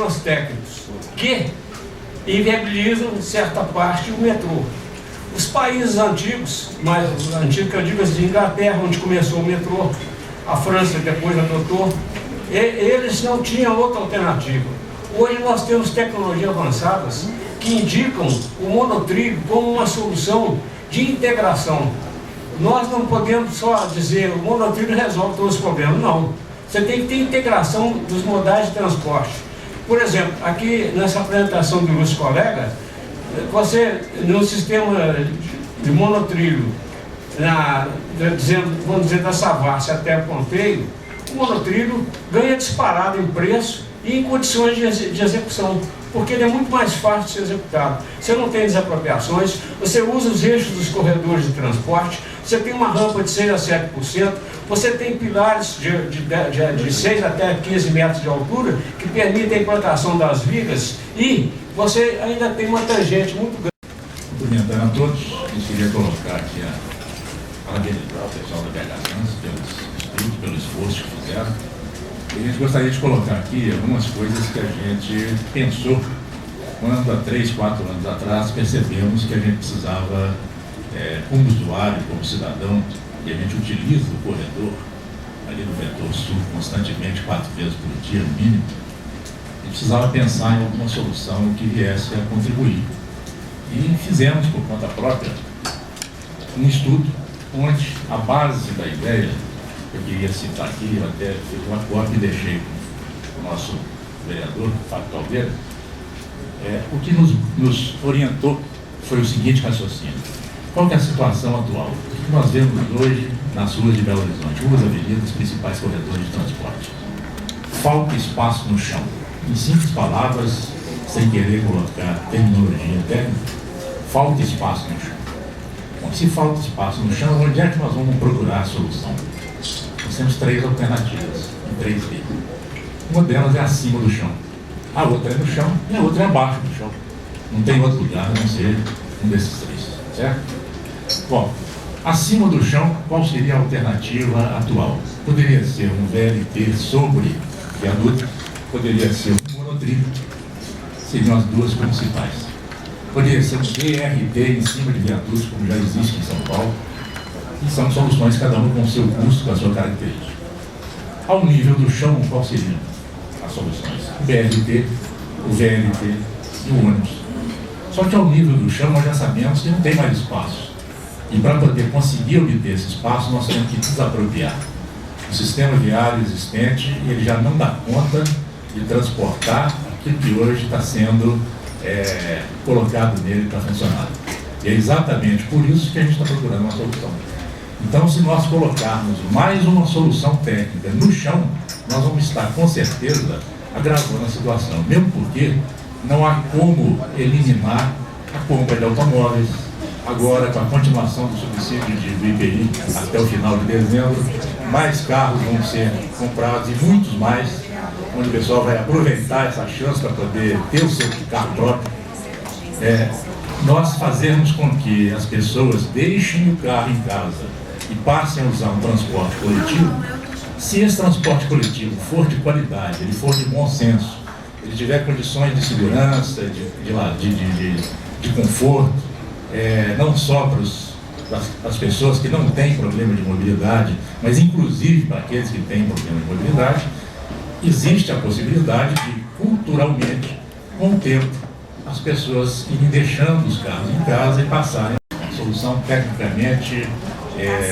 os técnicos que inviabilizam certa parte do metrô. Os países antigos, mais antigos que eu digo assim, Inglaterra, onde começou o metrô, a França depois adotou, eles não tinham outra alternativa. Hoje nós temos tecnologias avançadas que indicam o monotrilho como uma solução de integração. Nós não podemos só dizer o monotrilho resolve todos os problemas, não. Você tem que ter integração dos modais de transporte. Por exemplo, aqui nessa apresentação do ilustre colega, você, no sistema de monotrilho, vamos dizer, da Savassi até o Ponteio, o monotrilho ganha disparado em preço e em condições de execução, porque ele é muito mais fácil de ser executado. Você não tem desapropriações, você usa os eixos dos corredores de transporte, você tem uma rampa de 6 a 7%, você tem pilares de 6 até 15 metros de altura que permitem a implantação das vigas e você ainda tem uma tangente muito grande. Cumprimentando a todos, eu queria colocar aqui a parabenizar o pessoal da BH Trans pelos estudos, pelo esforço que fizeram. E a gente gostaria de colocar aqui algumas coisas que a gente pensou quando, há 3, 4 anos atrás, percebemos que a gente precisava, como usuário, como cidadão, e a gente utiliza o corredor ali no vetor sul constantemente, 4 vezes por dia, no mínimo, a gente precisava pensar em alguma solução que viesse a contribuir. E fizemos, por conta própria, um estudo onde a base da ideia, eu queria citar aqui, eu até fiz uma cópia e deixei com o nosso vereador, Fábio Caldeira, o que nos orientou foi o seguinte raciocínio. Qual que é a situação atual? O que nós vemos hoje nas ruas de Belo Horizonte, ruas, avenidas, principais corredores de transporte? Falta espaço no chão. Em simples palavras, sem querer colocar terminologia técnica, falta espaço no chão. Bom, se falta espaço no chão, onde é que nós vamos procurar a solução? Nós temos 3 alternativas, em 3 vias. Uma delas é acima do chão, a outra é no chão e a outra é abaixo do chão. Não tem outro lugar a não ser um desses 3, certo? Bom, acima do chão, qual seria a alternativa atual? Poderia ser um VLT sobre viaduto, poderia ser um monotrilho, seriam as 2 principais. Poderia ser um BRT em cima de viadutos, como já existe em São Paulo, e são soluções cada uma com o seu custo, com a sua característica. Ao nível do chão, qual seriam as soluções? O BRT, o VLT e o ônibus. Só que ao nível do chão, nós já sabemos que não tem mais espaço. E para poder conseguir obter esse espaço, nós temos que desapropriar. O sistema viário existente, ele já não dá conta de transportar aquilo que hoje está sendo colocado nele para funcionar. E é exatamente por isso que a gente está procurando uma solução. Então, se nós colocarmos mais uma solução técnica no chão, nós vamos estar, com certeza, agravando a situação. Mesmo porque não há como eliminar a compra de automóveis. Agora, com a continuação do subsídio do IPI até o final de dezembro, mais carros vão ser comprados e muitos mais, onde o pessoal vai aproveitar essa chance para poder ter o seu carro próprio. Nós fazermos com que as pessoas deixem o carro em casa e passem a usar um transporte coletivo, se esse transporte coletivo for de qualidade, ele for de bom senso, ele tiver condições de segurança, de conforto, não só para as pessoas que não têm problema de mobilidade, mas inclusive para aqueles que têm problema de mobilidade, existe a possibilidade de, culturalmente, com o tempo, as pessoas irem deixando os carros em casa e passarem a uma solução tecnicamente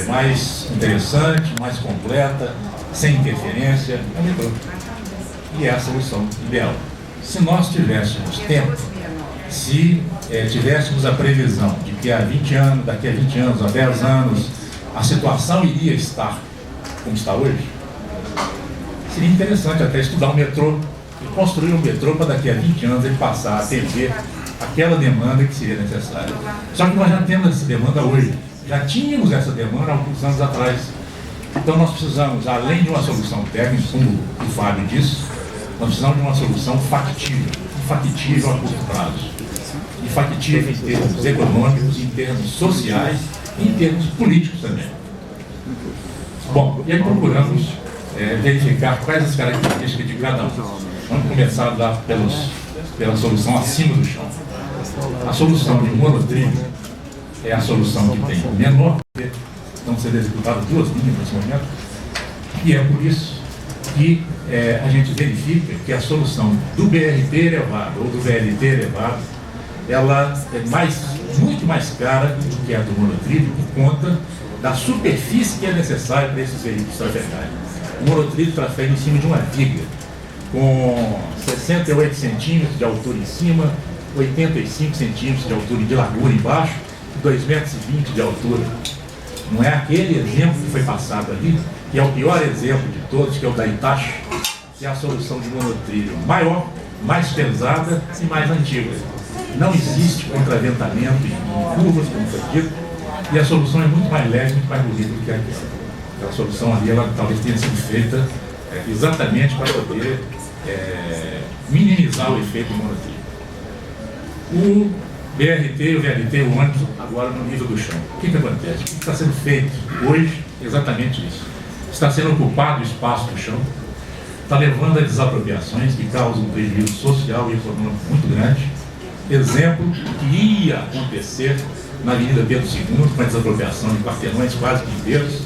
mais interessante, mais completa, sem interferência, é o metrô. E é a solução ideal. Se nós tivéssemos tempo, se tivéssemos a previsão de que há 20 anos, daqui a 20 anos, há 10 anos, a situação iria estar como está hoje, seria interessante até estudar um metrô e construir um metrô para daqui a 20 anos ele passar a atender aquela demanda que seria necessária. Só que nós já temos essa demanda hoje. Já tínhamos essa demanda há alguns anos atrás. Então nós precisamos, além de uma solução técnica, como o Fábio disse, nós precisamos de uma solução factível a curto prazo. E factível em termos econômicos, em termos sociais e em termos políticos também. Bom, e aí procuramos verificar quais as características de cada um. Vamos começar lá pela solução acima do chão. A solução de monotrilho é a solução que tem menor, estão sendo executadas 2 linhas nesse momento, e é por isso que a gente verifica que a solução do BRT elevado ou do VLT elevado, ela é muito mais cara do que a do monotrilho por conta da superfície que é necessária para esses veículos trafegarem. O monotrilho trafega em cima de uma viga, com 68 centímetros de altura em cima, 85 centímetros de altura de largura embaixo, 2,20 metros de altura. Não é aquele exemplo que foi passado ali, que é o pior exemplo de todos, que é o da Itachi, que é a solução de monotrilho maior, mais pesada e mais antiga. Não existe contraventamento em curvas, como foi dito, e a solução é muito mais leve, muito mais bonita do que aquela. A solução ali, ela talvez tenha sido feita exatamente para poder minimizar o efeito do monotrilho. O BRT e o VLT, o ônibus, agora no nível do chão. O que acontece? O que está sendo feito hoje? Exatamente isso. Está sendo ocupado o espaço do chão, está levando a desapropriações que causam um prejuízo social e econômico muito grande. Exemplo que ia acontecer na Avenida Pedro II, com a desapropriação de quarteirões quase que inteiros,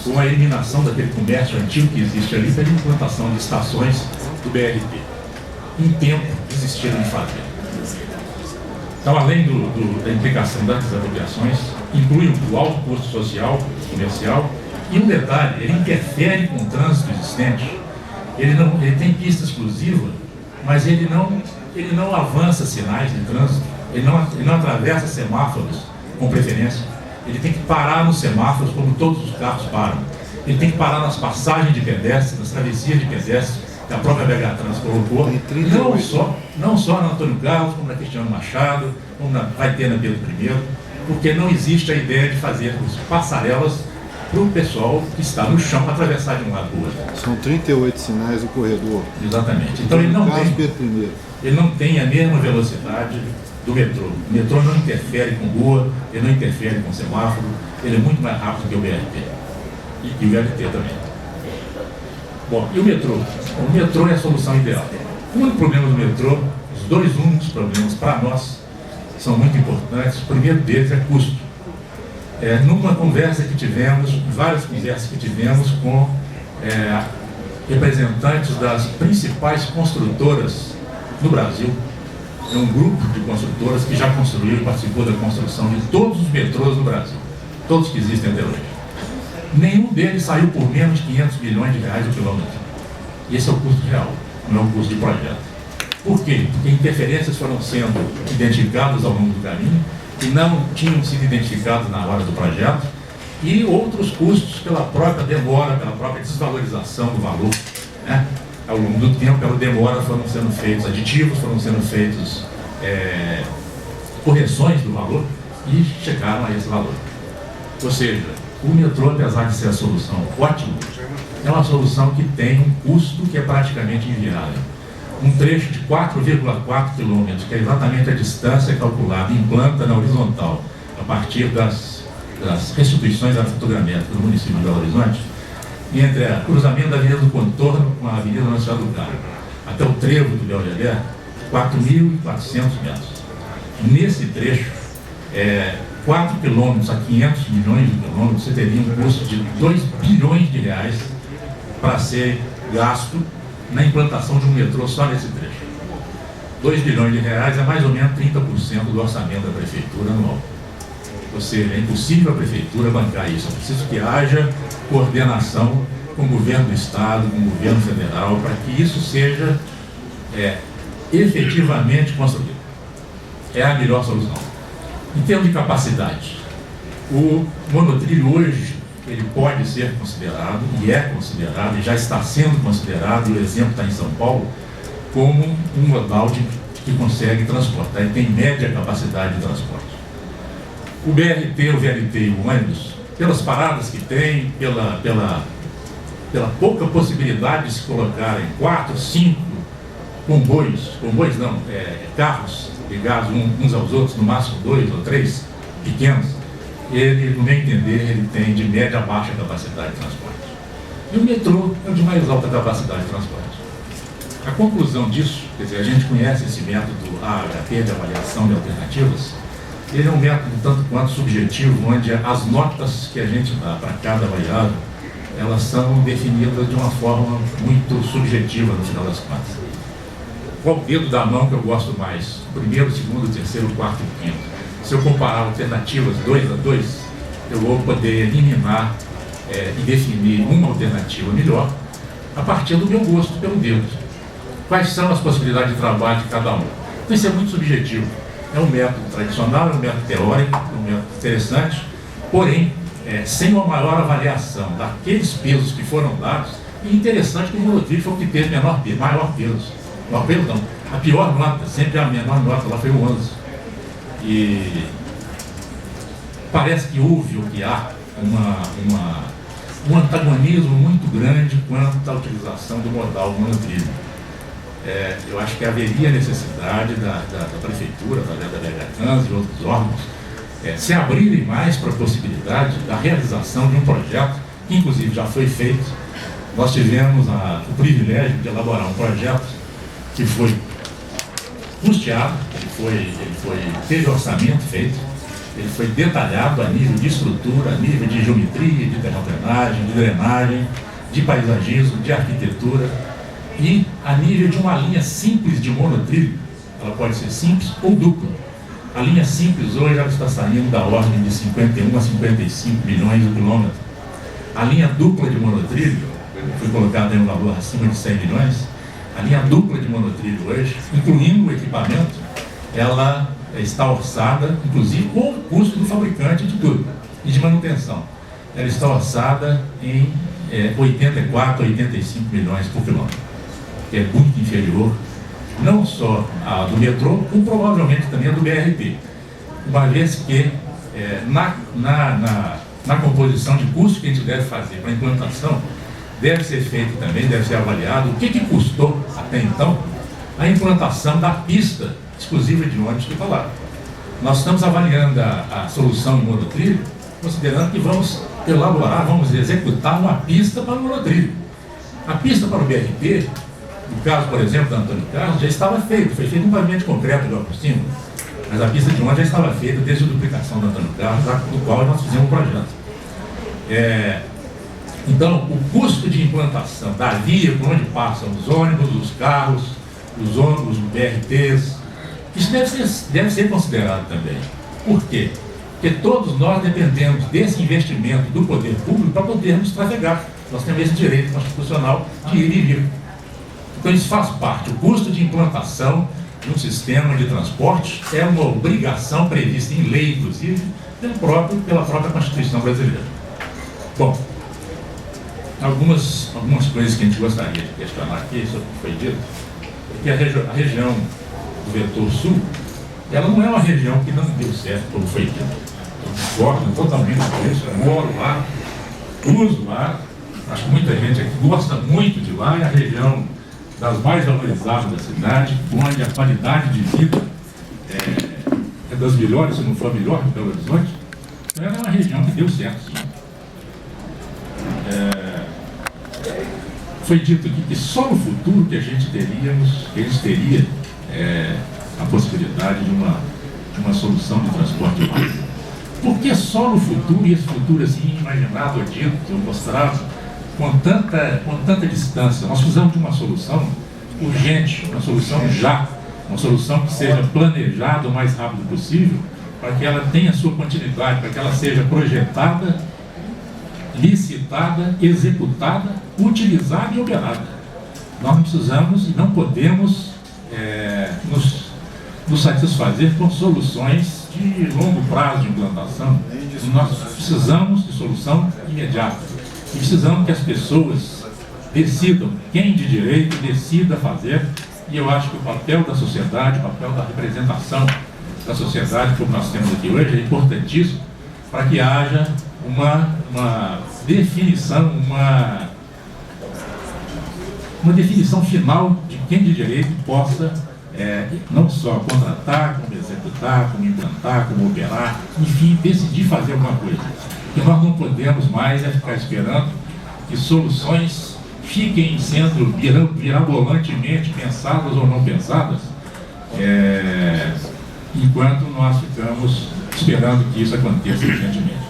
com a eliminação daquele comércio antigo que existe ali, pela implantação de estações do BRT. Em tempo, desistiram de fazer. Então, além da implicação das desapropriações, inclui o alto custo social, comercial, e um detalhe, ele interfere com o trânsito existente. Ele tem pista exclusiva, mas ele não avança sinais de trânsito, ele não atravessa semáforos com preferência. Ele tem que parar nos semáforos como todos os carros param. Ele tem que parar nas passagens de pedestres, nas travessias de pedestres, que a própria BH-Trans colocou, não só na Antônio Carlos, como na Cristiano Machado, como vai ter na Pedro I, porque não existe a ideia de fazer passarelas para o pessoal que está no chão para atravessar de um lado para o outro. São 38 sinais o corredor. Exatamente. Então ele não tem a mesma velocidade do metrô. O metrô não interfere com rua, ele não interfere com semáforo, ele é muito mais rápido que o BRT. E o VLT também. Bom, e o metrô? O metrô é a solução ideal. O único problema do metrô, os 2 únicos problemas para nós, são muito importantes. O primeiro deles é custo. Numa conversa que tivemos, várias conversas que tivemos com representantes das principais construtoras no Brasil, é um grupo de construtoras que já construiu e participou da construção de todos os metrôs do Brasil, todos que existem até hoje. Nenhum deles saiu por menos de 500 milhões de reais o quilômetro. E esse é o custo real, não é o custo de projeto. Por quê? Porque interferências foram sendo identificadas ao longo do caminho que não tinham sido identificados na hora do projeto, e outros custos pela própria demora, pela própria desvalorização do valor, né? Ao longo do tempo, pela demora, foram sendo feitos aditivos, foram sendo feitos correções do valor e chegaram a esse valor. Ou seja, o metrô, apesar de ser a solução ótima, é uma solução que tem um custo que é praticamente inviável. Um trecho de 4,4 quilômetros, que é exatamente a distância calculada em planta na horizontal, a partir das restituições da fotogramétrica do município de Belo Horizonte, entre o cruzamento da Avenida do Contorno com a Avenida Nossa Senhora do Carmo, até o trevo do Belvedere, 4.400 metros. Nesse trecho, 4 quilômetros a 500 milhões de quilômetros, você teria um custo de 2 bilhões de reais para ser gasto na implantação de um metrô só nesse trecho. 2 bilhões de reais é mais ou menos 30% do orçamento da prefeitura anual. Ou seja, é impossível a prefeitura bancar isso. É preciso que haja coordenação com o governo do estado, com o governo federal, para que isso seja efetivamente construído. É a melhor solução. Em termos de capacidade, o monotrilho hoje, ele pode ser considerado, e é considerado, e já está sendo considerado, e o exemplo está em São Paulo, como um modal que consegue transportar, ele tem média capacidade de transporte. O BRT, o VLT e o ônibus, pelas paradas que tem, pela pouca possibilidade de se colocarem 4, 5 carros ligados uns aos outros, no máximo 2 ou 3 pequenos, ele, no meu entender, ele tem de média a baixa capacidade de transporte. E o metrô é o de mais alta capacidade de transporte. A conclusão disso, quer dizer, a gente conhece esse método AHP de avaliação de alternativas, ele é um método tanto quanto subjetivo, onde as notas que a gente dá para cada avaliado, elas são definidas de uma forma muito subjetiva no final das contas. Qual o dedo da mão que eu gosto mais? O primeiro, o segundo, o terceiro, o quarto e o quinto. Se eu comparar alternativas 2 a 2, eu vou poder eliminar e definir uma alternativa melhor a partir do meu gosto pelo dedo. Quais são as possibilidades de trabalho de cada um? Então isso é muito subjetivo. É um método tradicional, é um método teórico, é um método interessante, porém, sem uma maior avaliação daqueles pesos que foram dados, e interessante que o monotrilho foi o que teve maior peso. Maior peso não, a pior nota, sempre a menor nota, lá foi o 11. E parece que houve ou que há um antagonismo muito grande quanto à utilização do modal monotrilho. Eu acho que haveria necessidade da prefeitura, através da BHTrans e outros órgãos, se abrirem mais para a possibilidade da realização de um projeto, que inclusive já foi feito. Nós tivemos o privilégio de elaborar um projeto que foi custeado, teve orçamento feito, ele foi detalhado a nível de estrutura, a nível de geometria, de terraplenagem, de drenagem, de paisagismo, de arquitetura, e a nível de uma linha simples de monotrilho. Ela pode ser simples ou dupla. A linha simples hoje ela está saindo da ordem de 51 a 55 milhões de quilômetros. A linha dupla de monotrilho, foi colocada em um valor acima de 100 milhões, a linha dupla de monotrilho hoje, incluindo o equipamento, ela está orçada, inclusive com o custo do fabricante de tudo, e de manutenção. Ela está orçada em 84 a 85 milhões por quilômetro, que é muito inferior, não só a do metrô, como provavelmente também a do BRT. Uma vez que na composição de custo que a gente deve fazer para a implantação, deve ser feito também, deve ser avaliado o que custou até então a implantação da pista exclusiva de ônibus que está lá. Nós estamos avaliando a solução em monotrilho, considerando que vamos elaborar, vamos executar uma pista para o monotrilho. A pista para o BRT, no caso, por exemplo, da Antônio Carlos, já estava feito, foi feito um pavimento de concreto igual por cima, mas a pista de ônibus já estava feita desde a duplicação da Antônio Carlos, do qual nós fizemos um projeto. Então, o custo de implantação da via por onde passam os ônibus, os carros, os ônibus, os BRTs, isso deve ser considerado também. Por quê? Porque todos nós dependemos desse investimento do poder público para podermos trafegar. Nós temos esse direito constitucional de ir e vir. Então, isso faz parte. O custo de implantação de um sistema de transporte é uma obrigação prevista em lei, inclusive, pela própria Constituição brasileira. Bom, algumas coisas que a gente gostaria de questionar aqui sobre o que foi dito, é que a região do vetor sul, ela não é uma região que não deu certo, como foi dito. Eu discordo totalmente disso, eu moro lá, uso lá, acho que muita gente aqui gosta muito de lá, é a região das mais valorizadas da cidade, onde a qualidade de vida é das melhores, se não for a melhor de Belo Horizonte. Então ela é uma região que deu certo, sim. Foi dito aqui que só no futuro que a gente teria a possibilidade de uma solução de transporte urbano. Por que só no futuro, e esse futuro assim imaginado, dito, mostrado, com tanta distância? Nós precisamos de uma solução urgente, uma solução já, uma solução que seja planejada o mais rápido possível, para que ela tenha sua continuidade, para que ela seja projetada, licitada, executada, utilizada e operada. Nós não precisamos e não podemos nos satisfazer com soluções de longo prazo de implantação. Nós precisamos de solução imediata. E precisamos que as pessoas decidam, quem de direito decida fazer. E eu acho que o papel da sociedade, o papel da representação da sociedade, como nós temos aqui hoje, é importantíssimo para que haja uma definição, uma definição final de quem de direito possa não só contratar, como executar, como implantar, como operar, enfim, decidir fazer alguma coisa. O que nós não podemos mais é ficar esperando que soluções fiquem sendo mirabolantemente pensadas ou não pensadas, enquanto nós ficamos esperando que isso aconteça urgentemente.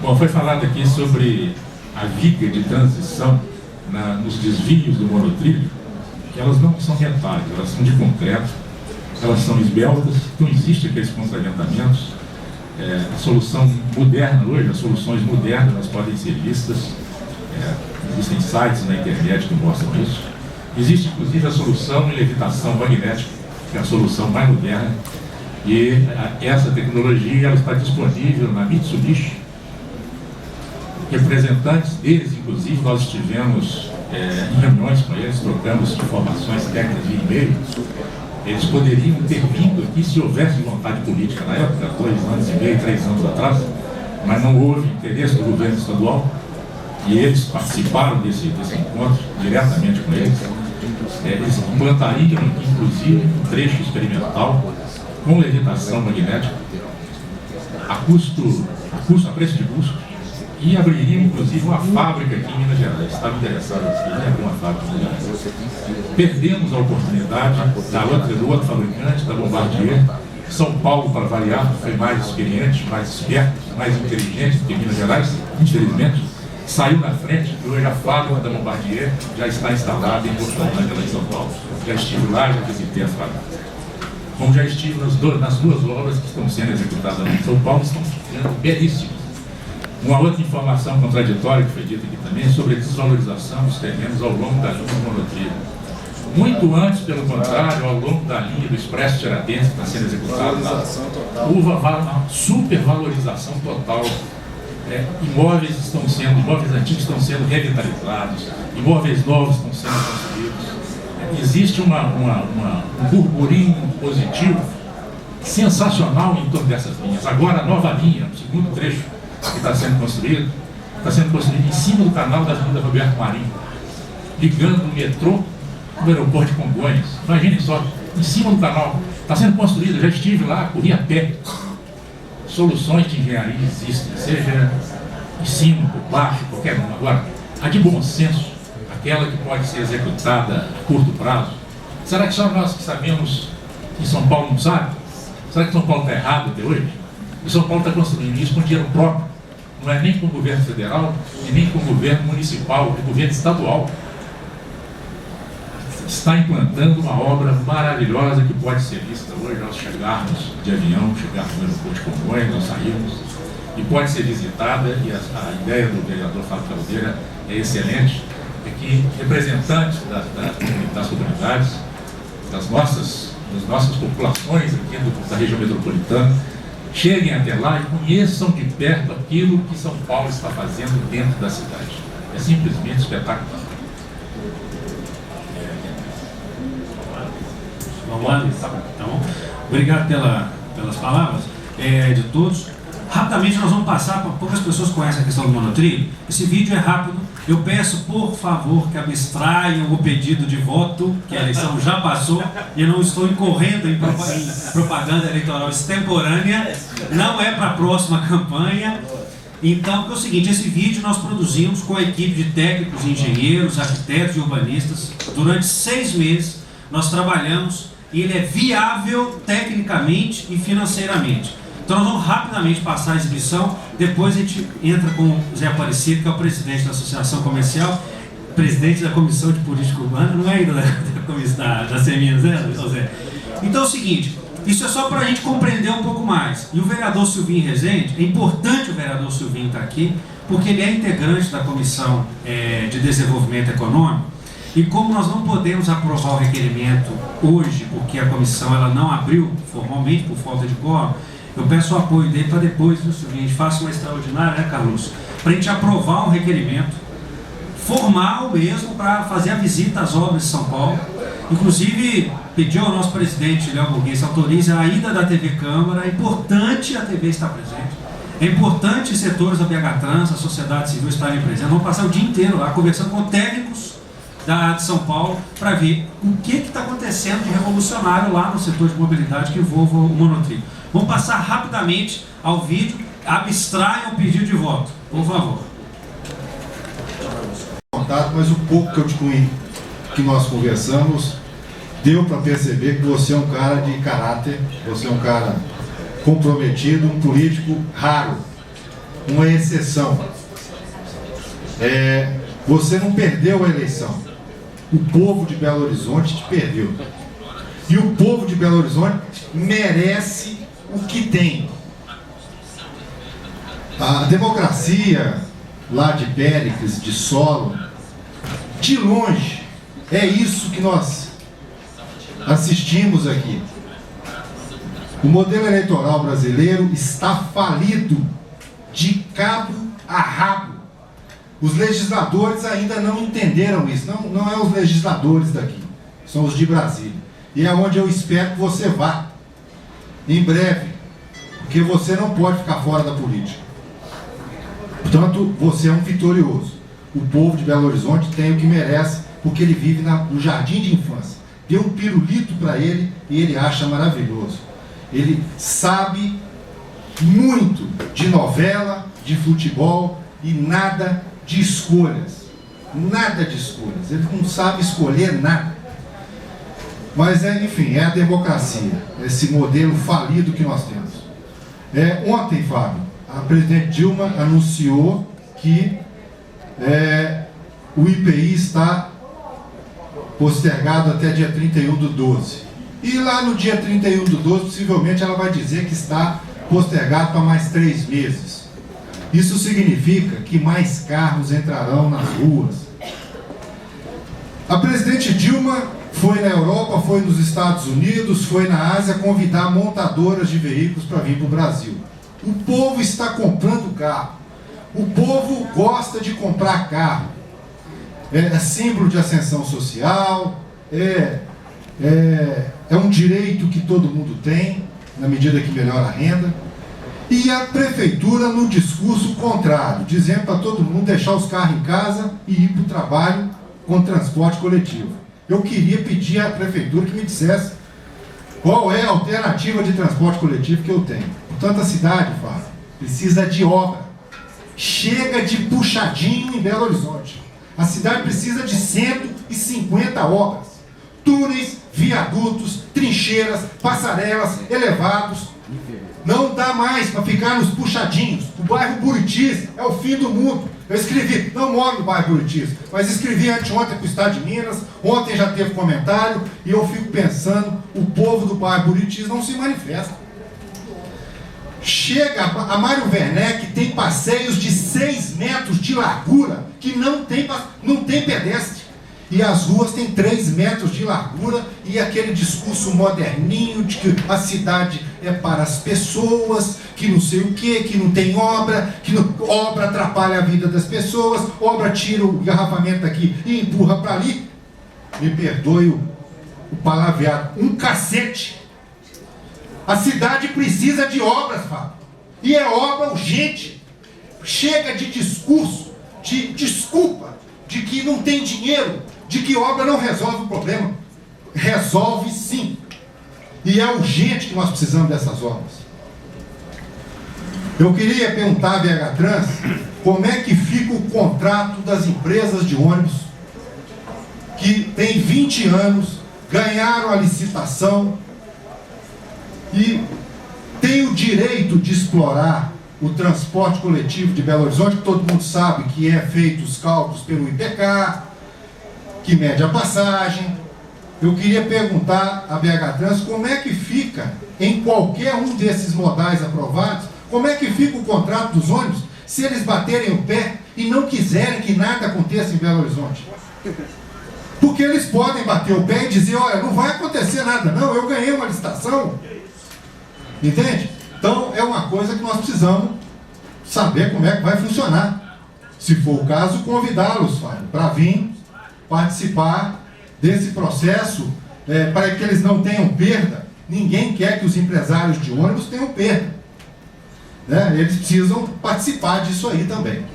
Bom, foi falado aqui sobre a viga de transição nos desvios do monotrilho, que elas não são retalhos, elas são de concreto, elas são esbeltas, não existem aqueles contraventamentos. A solução moderna hoje, as soluções modernas, elas podem ser vistas, existem sites na internet que mostram isso. Existe inclusive a solução em levitação magnética, que é a solução mais moderna, e essa tecnologia ela está disponível na Mitsubishi. Representantes deles, inclusive, nós estivemos em reuniões com eles, trocamos informações técnicas via e-mail. Eles poderiam ter vindo aqui se houvesse vontade política na época, 2 anos e meio, 3 anos atrás, mas não houve interesse do governo estadual e eles participaram desse encontro diretamente com eles. Eles implantariam, inclusive, um trecho experimental com levitação magnética a preço de custo, e abriria inclusive uma fábrica aqui em Minas Gerais. Estava interessado em abrir uma fábrica em Minas Gerais. Perdemos a oportunidade do outro fabricante, da Bombardier. São Paulo, para variar, foi mais experiente, mais esperto, mais inteligente do que Minas Gerais, infelizmente. Saiu na frente e hoje a fábrica da Bombardier já está instalada em Porto Alegre, em São Paulo. Já estive lá, já visitei a fábrica. Como já estive nas 2 obras que estão sendo executadas em São Paulo, estão ficando belíssimas. Uma outra informação contraditória que foi dita aqui também é sobre a desvalorização dos terrenos ao longo da linha do monotrilho. Muito antes, pelo contrário, ao longo da linha do Expresso Tiradentes, que está sendo executado lá, houve uma supervalorização total. Imóveis antigos estão sendo revitalizados, imóveis novos estão sendo construídos. Existe um burburinho positivo, sensacional em torno dessas linhas. Agora, a nova linha, o segundo trecho, que está sendo construído em cima do canal da Avenida Roberto Marinho, ligando o metrô ao aeroporto de Congonhas. Imaginem só, em cima do canal, está sendo construído, já estive lá, corri a pé. Soluções de engenharia existem, seja em cima, por baixo, qualquer uma. Agora, a de bom senso, aquela que pode ser executada a curto prazo. Será que só nós que sabemos que São Paulo não sabe? Será que São Paulo está errado até hoje? E São Paulo está construindo isso com dinheiro próprio. Não é nem com o governo federal, e nem com o governo municipal, é o governo estadual. Está implantando uma obra maravilhosa que pode ser vista hoje ao chegarmos de avião, chegarmos no aeroporto de Congonhas, nós saímos, e pode ser visitada, e a ideia do vereador Fábio Caldeira é excelente, é que representantes das comunidades, das nossas populações aqui da região metropolitana, cheguem até lá e conheçam de perto aquilo que São Paulo está fazendo dentro da cidade. É simplesmente espetacular. Vamos lá? Então, obrigado pelas palavras de todos. Rapidamente nós vamos passar, para poucas pessoas conhecem a questão do monotrilho. Esse vídeo é rápido. Eu peço, por favor, que abstraiam o pedido de voto, que a eleição já passou, e eu não estou incorrendo em propaganda eleitoral extemporânea, não é para a próxima campanha. Então, é o seguinte, esse vídeo nós produzimos com a equipe de técnicos, engenheiros, arquitetos e urbanistas. Durante 6 meses, nós trabalhamos e ele é viável tecnicamente e financeiramente. Então nós vamos rapidamente passar a exibição, depois a gente entra com o Zé Aparecido, que é o presidente da Associação Comercial, presidente da Comissão de Política Urbana, não é ainda da CEMINS, né, Zé? Então é o seguinte, isso é só para a gente compreender um pouco mais. E o vereador Silvinho Rezende, é importante o vereador Silvinho estar aqui, porque ele é integrante da Comissão de Desenvolvimento Econômico, e como nós não podemos aprovar o requerimento hoje, porque a comissão ela não abriu formalmente por falta de quórum, eu peço o apoio dele para depois, a gente faça uma extraordinária, né, Carlos? Para a gente aprovar um requerimento formal mesmo para fazer a visita às obras de São Paulo. Inclusive, pediu ao nosso presidente, Léo Burguês, autorize a ida da TV Câmara. É importante a TV estar presente. É importante os setores da BH Trans, a sociedade civil estarem presentes. Vamos passar o dia inteiro lá conversando com técnicos da área de São Paulo para ver o que está acontecendo de revolucionário lá no setor de mobilidade que envolva o monotrilho. Vamos passar rapidamente ao vídeo. Abstraiam o pedido de voto, por favor. deputado, mas o pouco que nós conversamos, deu para perceber que você é um cara de caráter, você é um cara comprometido, um político raro, uma exceção. Você não perdeu a eleição. O povo de Belo Horizonte te perdeu. E o povo de Belo Horizonte merece o que tem. A democracia lá de Péricles, de Solon, de longe, é isso que nós assistimos aqui. O modelo eleitoral brasileiro está falido de cabo a rabo. Os legisladores ainda não entenderam isso. Não é os legisladores daqui, são os de Brasília. E é onde eu espero que você vá, em breve, porque você não pode ficar fora da política. Portanto, você é um vitorioso. O povo de Belo Horizonte tem o que merece, porque ele vive no jardim de infância. Dê um pirulito para ele e ele acha maravilhoso. Ele sabe muito de novela, de futebol e nada de escolhas. Nada de escolhas. Ele não sabe escolher nada. Mas, enfim, é a democracia. Esse modelo falido que nós temos. Ontem, Fábio, a presidente Dilma anunciou que o IPI está postergado até dia 31/12. E lá no dia 31/12, possivelmente ela vai dizer que está postergado para mais 3 meses. Isso significa que mais carros entrarão nas ruas. A presidente Dilma foi na Europa, foi nos Estados Unidos, foi na Ásia convidar montadoras de veículos para vir para o Brasil. O povo está comprando carro. O povo gosta de comprar carro. É símbolo de ascensão social, é um direito que todo mundo tem, na medida que melhora a renda. E a prefeitura no discurso contrário, dizendo para todo mundo deixar os carros em casa e ir para o trabalho com transporte coletivo. Eu queria pedir à prefeitura que me dissesse qual é a alternativa de transporte coletivo que eu tenho. Portanto, a cidade, Fábio, precisa de obra. Chega de puxadinho em Belo Horizonte. A cidade precisa de 150 obras. Túneis, viadutos, trincheiras, passarelas, elevados. Não dá mais para ficar nos puxadinhos. O bairro Buritis é o fim do mundo. Eu escrevi, não moro no bairro Buritis, mas escrevi anteontem para o Estado de Minas, ontem já teve comentário, e eu fico pensando, o povo do bairro Buritis não se manifesta. Chega a Mário Werneck, tem passeios de 6 metros de largura, que não tem pedestre. E as ruas têm 3 metros de largura, e aquele discurso moderninho de que a cidade é para as pessoas, que não sei o que não tem obra, obra atrapalha a vida das pessoas, obra tira o engarrafamento daqui e empurra para ali. Me perdoe o palavreado, um cacete. A cidade precisa de obras, Fábio, e é obra urgente. Chega de discurso, de desculpa, de que não tem dinheiro, de que obra não resolve o problema. Resolve sim. E é urgente que nós precisamos dessas obras. Eu queria perguntar à BH Trans como é que fica o contrato das empresas de ônibus que tem 20 anos, ganharam a licitação e tem o direito de explorar o transporte coletivo de Belo Horizonte, que todo mundo sabe que é feito os cálculos pelo IPK, que mede a passagem. Eu queria perguntar à BH Trans como é que fica, em qualquer um desses modais aprovados, como é que fica o contrato dos ônibus se eles baterem o pé e não quiserem que nada aconteça em Belo Horizonte? Porque eles podem bater o pé e dizer, olha, não vai acontecer nada, não, eu ganhei uma licitação. Entende? Então, é uma coisa que nós precisamos saber como é que vai funcionar. Se for o caso, convidá-los, Fábio, para vir participar desse processo, para que eles não tenham perda. Ninguém quer que os empresários de ônibus tenham perda. Eles precisam participar disso aí também.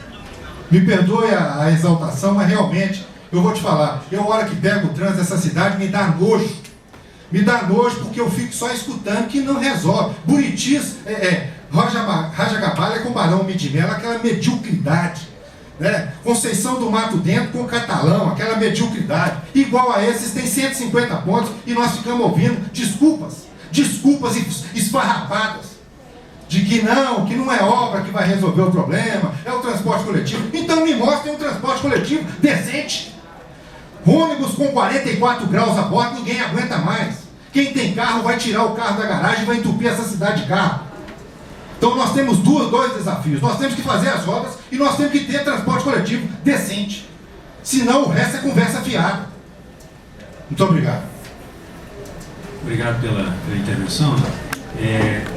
Me perdoe a exaltação, mas realmente, eu vou te falar, eu, a hora que pego o trânsito dessa cidade, me dá nojo. Me dá nojo porque eu fico só escutando que não resolve. Buritis, Rajagabalha com Barão Midimela, aquela mediocridade. né? Conceição do Mato Dentro com Catalão, aquela mediocridade. Igual a esses tem 150 pontos e nós ficamos ouvindo desculpas esfarrapadas de que não é obra que vai resolver o problema, é o transporte coletivo. Então me mostrem um transporte coletivo decente. Ônibus com 44 graus a bordo, ninguém aguenta mais. Quem tem carro vai tirar o carro da garagem e vai entupir essa cidade de carro. Então nós temos dois desafios. Nós temos que fazer as obras e nós temos que ter transporte coletivo decente. Senão o resto é conversa fiada. Muito obrigado. Obrigado pela intervenção.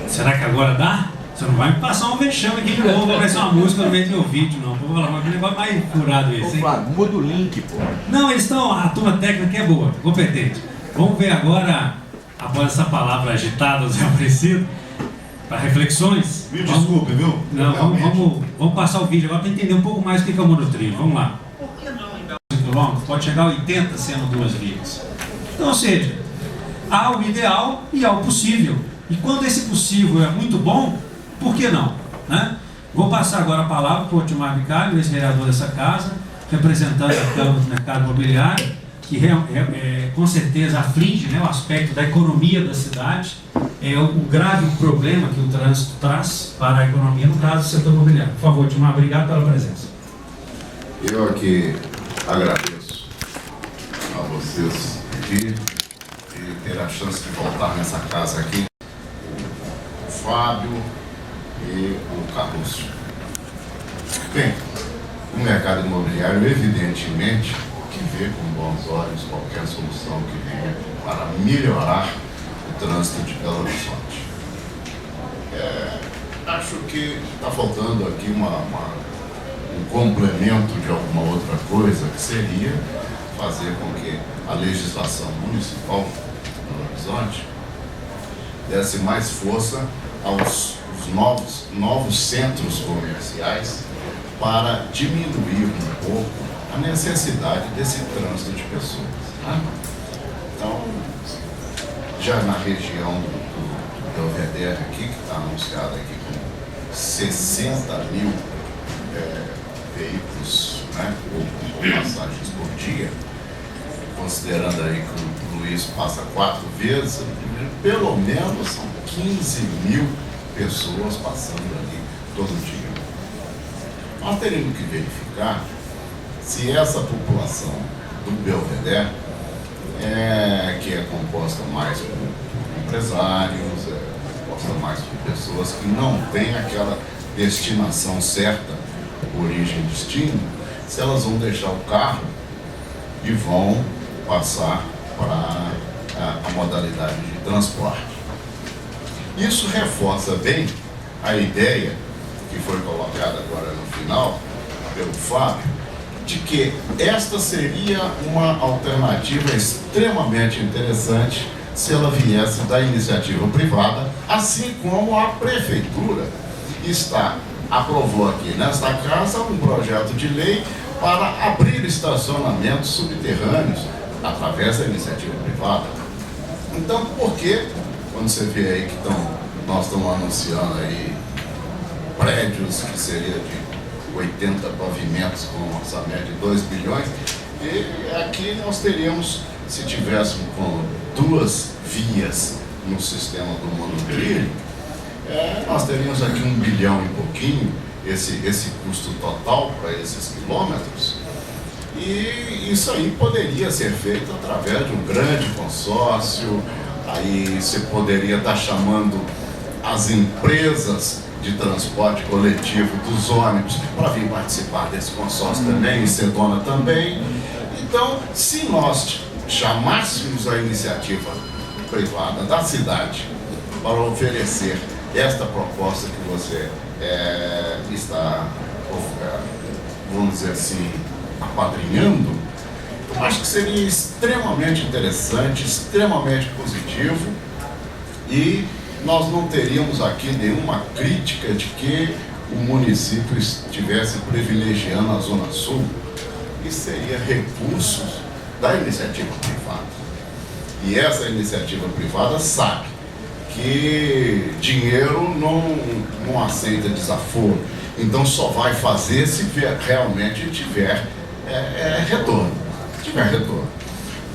Será que agora dá? Você não vai me passar um vexame aqui de novo, vai ser uma música no meio do meu vídeo, não. Vou falar, mas que negócio mais furado esse, hein? Flávio, muda o link, pô. Não, eles estão, a turma técnica é boa, competente. Vamos ver agora, após essa palavra agitada, Zé Aparecido, para reflexões. Me desculpe, viu? Não, vamos passar o vídeo agora para entender um pouco mais o que é o monotrilho. Vamos lá. Por que não, em Belo Horizonte, pode chegar a 80 sendo 2 vias? Então, ou seja, há o ideal e há o possível. E quando esse possível é muito bom, por que não? Né? Vou passar agora a palavra para o Otimar Bicalho, ex-vereador dessa casa, representando a Câmara do Mercado Imobiliário, que com certeza aflige, né, o aspecto da economia da cidade, o grave problema que o trânsito traz para a economia, no caso do setor imobiliário. Por favor, Otimar, obrigado pela presença. Eu aqui agradeço a vocês de ter a chance de voltar nessa casa aqui, o Fábio e o Carlos. Bem, o mercado imobiliário, evidentemente, que vê com bons olhos qualquer solução que venha para melhorar o trânsito de Belo Horizonte. Acho que está faltando aqui um complemento de alguma outra coisa, que seria fazer com que a legislação municipal de Belo Horizonte desse mais força aos novos centros comerciais para diminuir um pouco a necessidade desse trânsito de pessoas. Né? Então, já na região do Belvedere aqui, que está anunciado aqui com 60 mil veículos, né, ou passagens por dia, considerando aí que o Luiz passa 4 vezes, pelo menos são 15 mil pessoas passando ali todo dia. Nós teríamos que verificar se essa população do Belvedere, que é composta mais por empresários, composta mais por pessoas que não têm aquela destinação certa, origem e destino, se elas vão deixar o carro e vão passar para a modalidade de transporte. Isso reforça bem a ideia que foi colocada agora no final pelo Fábio, de que esta seria uma alternativa extremamente interessante se ela viesse da iniciativa privada, assim como a prefeitura aprovou aqui nesta casa um projeto de lei para abrir estacionamentos subterrâneos através da iniciativa privada. Então, por que, quando você vê aí que nós estamos anunciando aí prédios que seria de 80 pavimentos com um orçamento de 2 bilhões, e aqui nós teríamos, se tivéssemos com 2 vias no sistema do monotrilho, nós teríamos aqui 1 bilhão e pouquinho, esse custo total para esses quilômetros, e isso aí poderia ser feito através de um grande consórcio. Aí você poderia estar chamando as empresas de transporte coletivo dos ônibus para vir participar desse consórcio também, e ser dona também. Então, se nós chamássemos a iniciativa privada da cidade para oferecer esta proposta que você está, vamos dizer assim, apadrinhando, eu acho que seria extremamente interessante, extremamente positivo, e nós não teríamos aqui nenhuma crítica de que o município estivesse privilegiando a Zona Sul. Isso seria recursos da iniciativa privada. E essa iniciativa privada sabe que dinheiro não aceita desaforo. Então só vai fazer se realmente tiver retorno.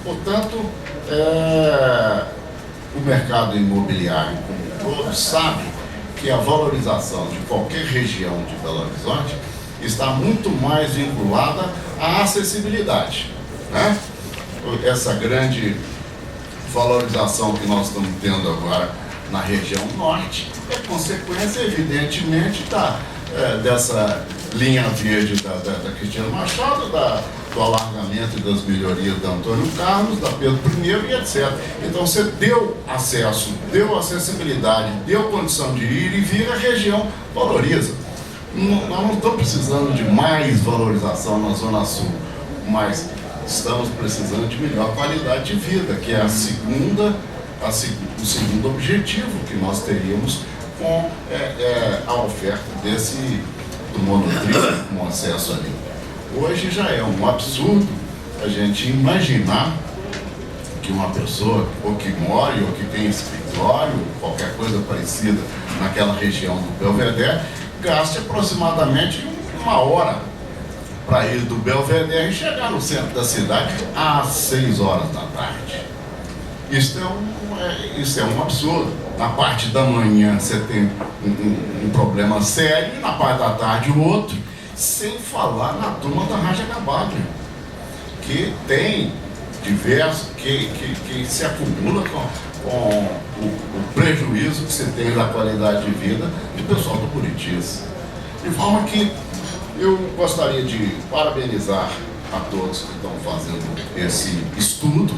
Portanto, o mercado imobiliário, como todos sabem, que a valorização de qualquer região de Belo Horizonte está muito mais vinculada à acessibilidade, né? Essa grande valorização que nós estamos tendo agora na região norte é consequência, evidentemente, dessa linha verde da Cristina Machado, do alargamento e das melhorias da Antônio Carlos, da Pedro I e etc. Então você deu acesso, deu acessibilidade, deu condição de ir e vir, a região valoriza. Nós não estamos precisando de mais valorização na Zona Sul, mas estamos precisando de melhor qualidade de vida, que é o segundo objetivo que nós teríamos com a oferta do monotrilho com acesso ali. Hoje já é um absurdo a gente imaginar que uma pessoa ou que mora ou que tem escritório, qualquer coisa parecida naquela região do Belvedere, gaste aproximadamente 1 hora para ir do Belvedere e chegar no centro da cidade às 6 horas da tarde. Isso é um absurdo. Na parte da manhã você tem um problema sério e na parte da tarde o outro, sem falar na turma da Raja Gabaglia, que tem diversos, que se acumula com o prejuízo que você tem da qualidade de vida do pessoal do Buritis. De forma que eu gostaria de parabenizar a todos que estão fazendo esse estudo.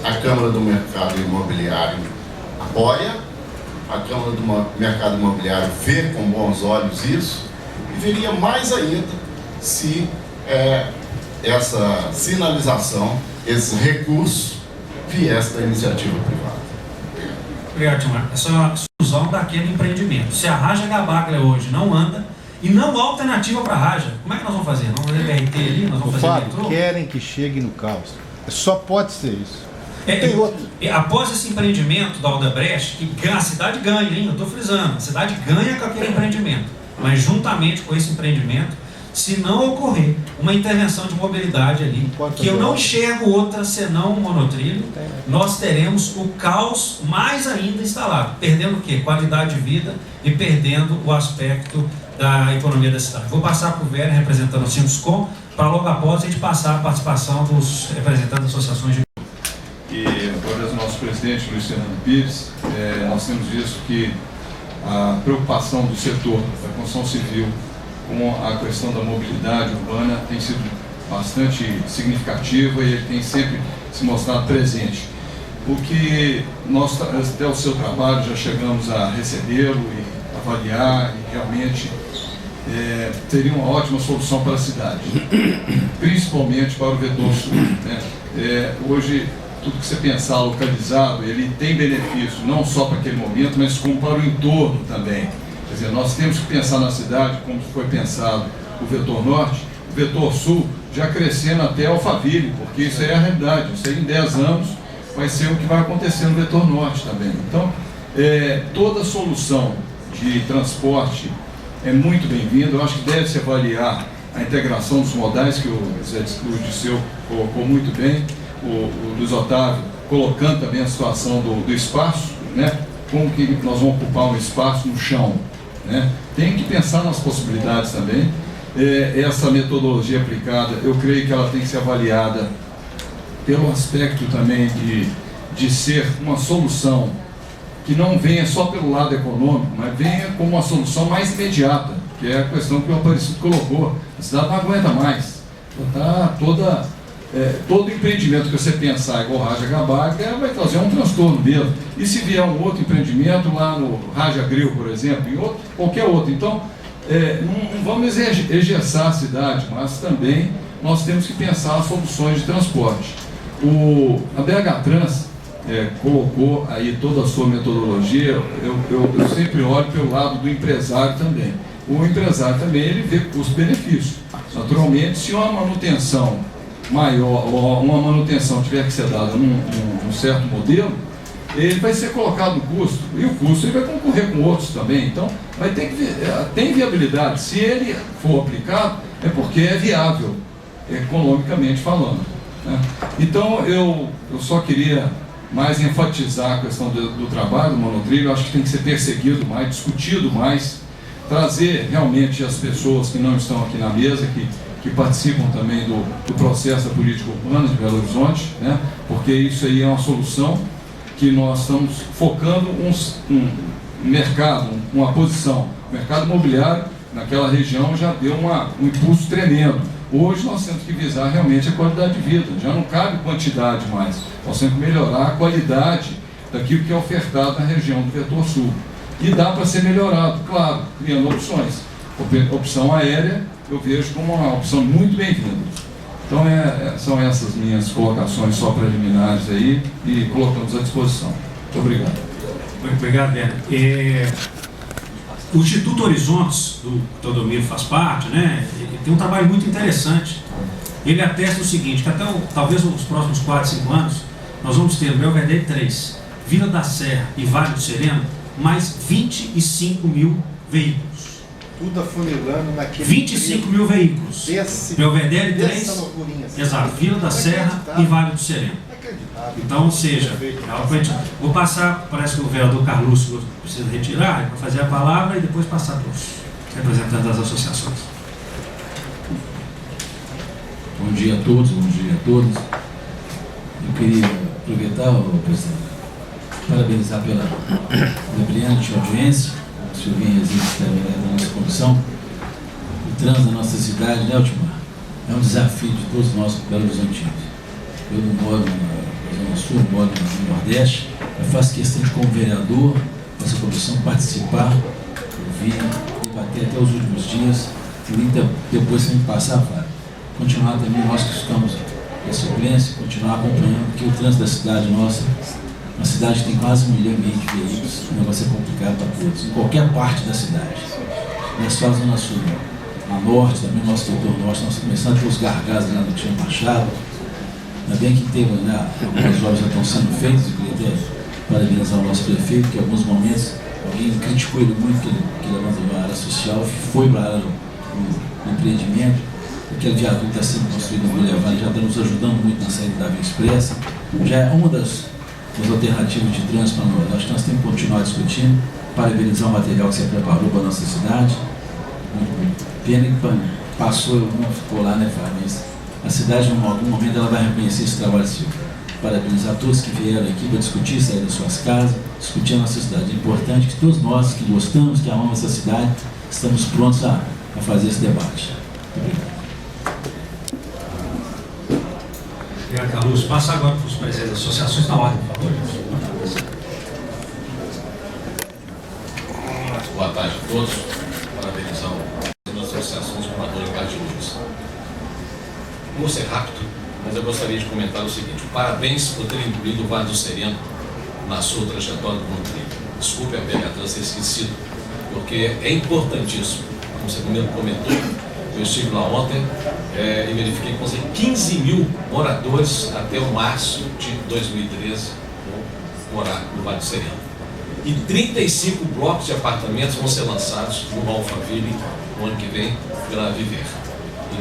A Câmara do Mercado Imobiliário apoia, a Câmara do Mercado Imobiliário vê com bons olhos isso, e veria mais ainda se essa sinalização, esse recurso viesse da iniciativa privada. Obrigado, Timar. Essa é uma exclusão daquele empreendimento. Se a Raja Gabaglia hoje não anda e não há alternativa para a Raja, como é que nós vamos fazer? Vamos fazer BRT ali? Nós vamos fazer metrô? Querem que chegue no caos. Só pode ser isso. Tem outro. Após esse empreendimento da Odebrecht, que a cidade ganha, hein? Eu estou frisando, a cidade ganha com aquele empreendimento. Mas juntamente com esse empreendimento, se não ocorrer uma intervenção de mobilidade ali, que eu não enxergo outra senão um monotrilho, nós teremos o caos mais ainda instalado, perdendo o quê? Qualidade de vida e perdendo o aspecto da economia da cidade. Vou passar para o Vera, representando o Sinduscom, para logo após a gente passar a participação dos representantes das associações de... E, através do nosso presidente, Luiz Fernando Pires, nós temos visto que a preocupação do setor da construção civil com a questão da mobilidade urbana tem sido bastante significativa e ele tem sempre se mostrado presente. O que nós, até o seu trabalho, já chegamos a recebê-lo e avaliar e realmente teria uma ótima solução para a cidade, principalmente para o vetor sul, né? Hoje, tudo que você pensar localizado, ele tem benefício não só para aquele momento, mas como para o entorno também. Quer dizer, nós temos que pensar na cidade como foi pensado o vetor norte, o vetor sul já crescendo até Alphaville, porque isso aí é a realidade. Isso aí em 10 anos vai ser o que vai acontecer no vetor norte também. Então, toda solução de transporte é muito bem-vinda. Eu acho que deve-se avaliar a integração dos modais, que o Disseu colocou muito bem, o Luiz Otávio colocando também a situação do espaço, né? Como que nós vamos ocupar um espaço no chão, né? Tem que pensar nas possibilidades também. Essa metodologia aplicada, eu creio que ela tem que ser avaliada pelo aspecto também de ser uma solução que não venha só pelo lado econômico, mas venha como uma solução mais imediata, que é a questão que o Aparecido colocou. A cidade não aguenta mais. Tá todo empreendimento que você pensar igual Raja Gabaglia vai trazer um transtorno mesmo. E se vier um outro empreendimento lá no Raja Grill, por exemplo, em qualquer outro. Então, não vamos engessar a cidade, mas também nós temos que pensar as soluções de transporte. A BH Trans colocou aí toda a sua metodologia. Eu sempre olho pelo lado do empresário também. O empresário também ele vê custo-benefício. Naturalmente, se uma manutenção maior ou uma manutenção tiver que ser dada num certo modelo, ele vai ser colocado no custo, e o custo ele vai concorrer com outros também, então vai ter que tem viabilidade. Se ele for aplicado, é porque é viável, economicamente falando, né? Então eu só queria mais enfatizar a questão do trabalho do monotrilho. Eu acho que tem que ser perseguido mais, discutido mais, trazer realmente as pessoas que não estão aqui na mesa, que participam também do processo da política urbana de Belo Horizonte, né? Porque isso aí é uma solução que nós estamos focando um mercado, uma posição. O mercado imobiliário naquela região já deu um impulso tremendo. Hoje nós temos que visar realmente a qualidade de vida, já não cabe quantidade mais, nós temos que melhorar a qualidade daquilo que é ofertado na região do Vetor Sul. E dá para ser melhorado, claro, criando opções. Opção aérea eu vejo como uma opção muito bem-vinda. Então são essas minhas colocações só preliminares aí e colocamos à disposição. Muito obrigado. Muito obrigado, Werner. O Instituto Horizontes, do que o Teodomiro faz parte, né, ele tem um trabalho muito interessante. Ele atesta o seguinte, que até talvez nos próximos 4, 5 anos, nós vamos ter Belvedere 3, Vila da Serra e Vale do Sereno, mais 25 mil veículos. Tudo afunilando naquele... 25 mil veículos. Belvedere 3, exato, Vila da Serra e Vale do Sereno. Então, ou seja, vou passar, parece que o vereador Carlos precisa retirar, para fazer a palavra e depois passar para os representantes das associações. Bom dia a todos, bom dia a todos. Eu queria aproveitar, presidente, parabenizar pela brilhante audiência. O senhor vinha também da nossa comissão. O trânsito da nossa cidade, né, Ultimar? É um desafio de todos nós, Belo Horizontinos. Eu não moro na Zona Sul, eu moro no Nordeste. Eu faço questão de, como vereador dessa comissão, participar, ouvir, debater até os últimos dias. E depois, se me passar, Fábio, continuar também, nós que estamos na suplência, continuar acompanhando, porque o trânsito da cidade nossa, uma cidade que tem quase 1,5 milhão de veículos, o negócio é complicado para todos, em qualquer parte da cidade. Não é só a Zona Sul, a Norte, também nosso setor Norte, nós começando pelos gargalos lá no Tio Machado. Ainda bem que teve, né, algumas obras já estão sendo feitas. Eu queria até parabenizar o nosso prefeito, que em alguns momentos alguém criticou ele muito, que ele abandonou a área social, foi para a área do empreendimento. Aquele viaduto está sendo construído no Boulevard, já está nos ajudando muito na saída da Via Expressa. Já é uma das alternativas de trânsito para nós. Acho que nós temos que continuar discutindo, parabenizar o material que você preparou para a nossa cidade. Pena que passou, não ficou lá, né, Fábio? Mas a cidade, em algum momento, ela vai reconhecer esse trabalho seu. Parabenizar todos que vieram aqui para discutir, sair das suas casas, discutir a nossa cidade. É importante que todos nós que gostamos, que amamos essa cidade, estamos prontos a fazer esse debate. Muito obrigado. Obrigado, Carlos. Passa agora para os presidentes das associações na ordem, por favor. Boa tarde a todos. Parabenizar as associações de moradores de Cardinhos. Vou ser rápido, mas eu gostaria de comentar o seguinte: parabéns por ter incluído o Vale do Sereno na sua trajetória do monotrilho. Desculpe a PH ter esquecido, porque é importantíssimo. Como você primeiro comentou, eu estive lá ontem e verifiquei que vão ser 15 mil moradores até o março de 2013 vão morar no Vale do Sereno. E 35 blocos de apartamentos vão ser lançados no Alphaville no ano que vem pela Viver.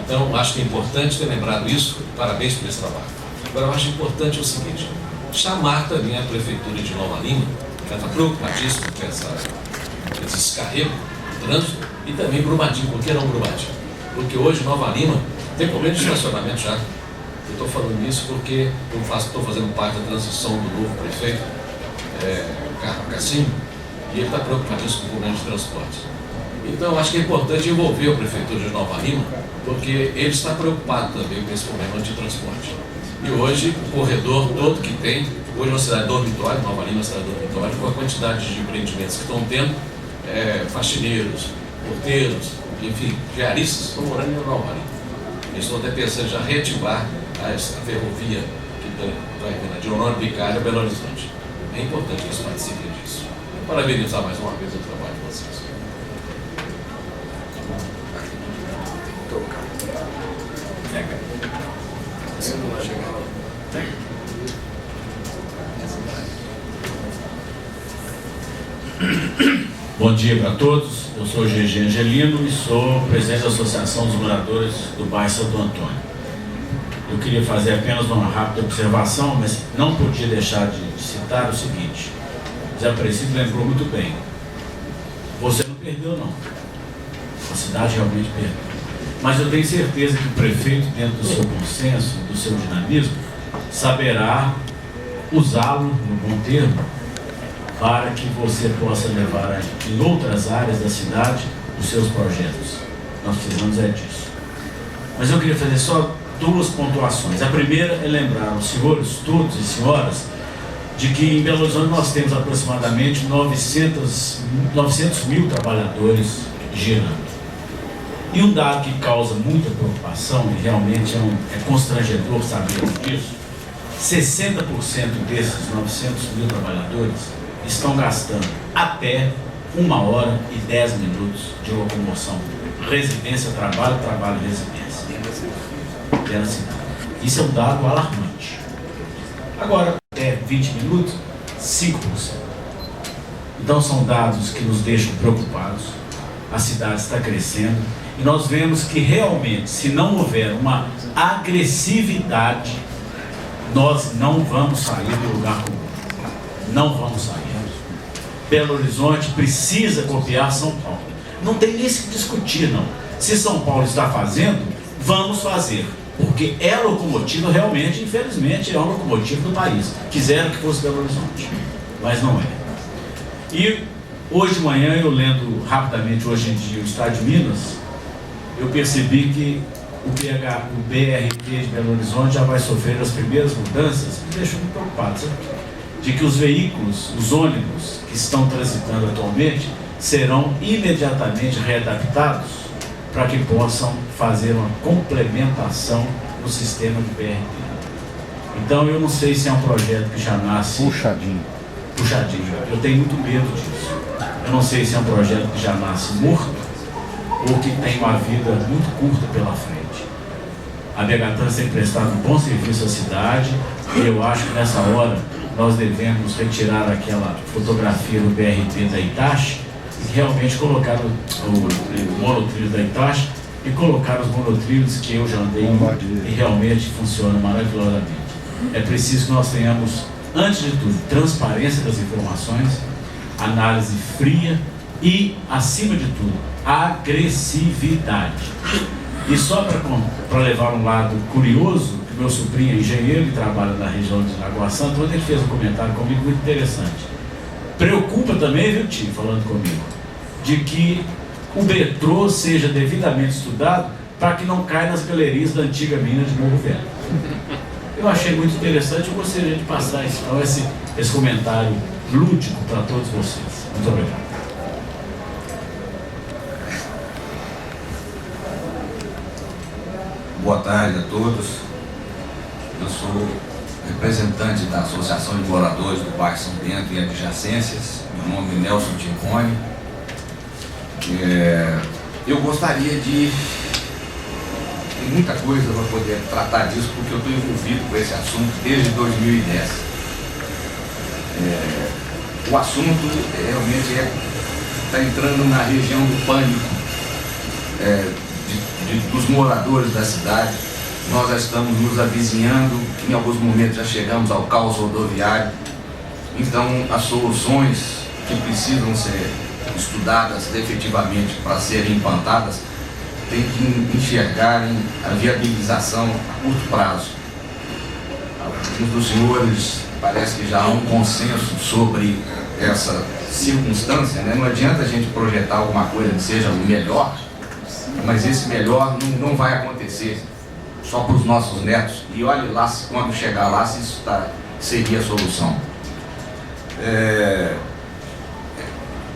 Então, acho que é importante ter lembrado isso. Parabéns por esse trabalho. Agora, eu acho importante o seguinte: chamar também a Prefeitura de Nova Lima, que está preocupadíssima com esse descarrego do trânsito, e também Brumadinho. Por que não Brumadinho? Porque hoje Nova Lima tem problema de estacionamento já. Eu estou falando isso porque eu estou fazendo parte da transição do novo prefeito, Carlos Cassim, e ele está preocupadíssimo com o problema de transporte. Então, acho que é importante envolver a Prefeitura de Nova Lima, porque ele está preocupado também com esse problema de transporte. E hoje, o corredor todo que tem, hoje é uma cidade dormitório, Nova Lima é uma cidade dormitório, com a quantidade de empreendimentos que estão tendo, faxineiros, porteiros, enfim, diaristas estão morando em Nova Lima. Eles estão até pensando em já reativar a ferrovia que vai vir de Honório Bicalho a Belo Horizonte. É importante que eles participem disso. Parabenizar mais uma vez o trabalho de vocês. Bom dia para todos, eu sou GG Angelino e sou presidente da Associação dos Moradores do bairro Santo Antônio. Eu queria fazer apenas uma rápida observação, mas não podia deixar de citar o seguinte. Zé Aparecido lembrou muito bem. Você não perdeu, não. A cidade realmente perdeu. Mas eu tenho certeza que o prefeito, dentro do seu consenso, do seu dinamismo, saberá usá-lo, no bom termo, para que você possa levar em outras áreas da cidade os seus projetos. Nós precisamos disso. Mas eu queria fazer só 2 pontuações. A primeira é lembrar os senhores, todos e senhoras, de que em Belo Horizonte nós temos aproximadamente 900 mil trabalhadores girando. E um dado que causa muita preocupação, e realmente é constrangedor saber disso, 60% desses 900 mil trabalhadores estão gastando até 1 hora e 10 minutos de locomoção. Residência, trabalho, trabalho, residência. Dentro da cidade. Isso é um dado alarmante. Agora, até 20 minutos, 5%. Então são dados que nos deixam preocupados. A cidade está crescendo e nós vemos que realmente, se não houver uma agressividade, nós não vamos sair do lugar comum. Não vamos sair. Belo Horizonte precisa copiar São Paulo. Não tem nem se discutir, não. Se São Paulo está fazendo, vamos fazer. Porque é a locomotiva realmente, infelizmente, é a locomotiva do país. Quiseram que fosse Belo Horizonte, mas não é. E hoje de manhã, eu lendo rapidamente hoje em dia o Estado de Minas, eu percebi que o BRT de Belo Horizonte já vai sofrer as primeiras mudanças, me deixou muito preocupado, sabe? De que os veículos, os ônibus que estão transitando atualmente, serão imediatamente readaptados para que possam fazer uma complementação no sistema de BRT. Então eu não sei se é um projeto que já nasce... Puxadinho. Eu tenho muito medo disso. Eu não sei se é um projeto que já nasce morto ou que tem uma vida muito curta pela frente. A Begatrans tem prestado um bom serviço à cidade e eu acho que nessa hora nós devemos retirar aquela fotografia do BRT da Itachi e realmente colocar o monotrilho da Itachi e colocar os monotrilhos que eu já andei e realmente funciona maravilhosamente. É preciso que nós tenhamos, antes de tudo, transparência das informações, análise fria e, acima de tudo, agressividade. E só para levar um lado curioso, que meu sobrinho é engenheiro e trabalha na região de Lagoa Santa, onde ele fez um comentário comigo muito interessante. Preocupa também, viu, tio, falando comigo, de que o metrô seja devidamente estudado para que não caia nas galerias da antiga mina de Morro Velho. Eu achei muito interessante, eu gostaria de passar então, esse comentário lúdico para todos vocês. Muito obrigado. Boa tarde a todos. Eu sou representante da Associação de Moradores do bairro São Bento e adjacências. Meu nome é Nelson Timpone. Eu gostaria de... Tem muita coisa para poder tratar disso, porque eu estou envolvido com esse assunto desde 2010. O assunto realmente está entrando na região do pânico dos moradores da cidade. Nós já estamos nos avizinhando, em alguns momentos já chegamos ao caos rodoviário. Então, as soluções que precisam ser estudadas efetivamente para serem implantadas tem que enxergarem a viabilização a curto prazo. Alguns dos senhores parece que já há um consenso sobre essa circunstância, né? Não adianta a gente projetar alguma coisa que seja o melhor, mas esse melhor não vai acontecer só para os nossos netos. E olhe lá, quando chegar lá, se isso seria a solução.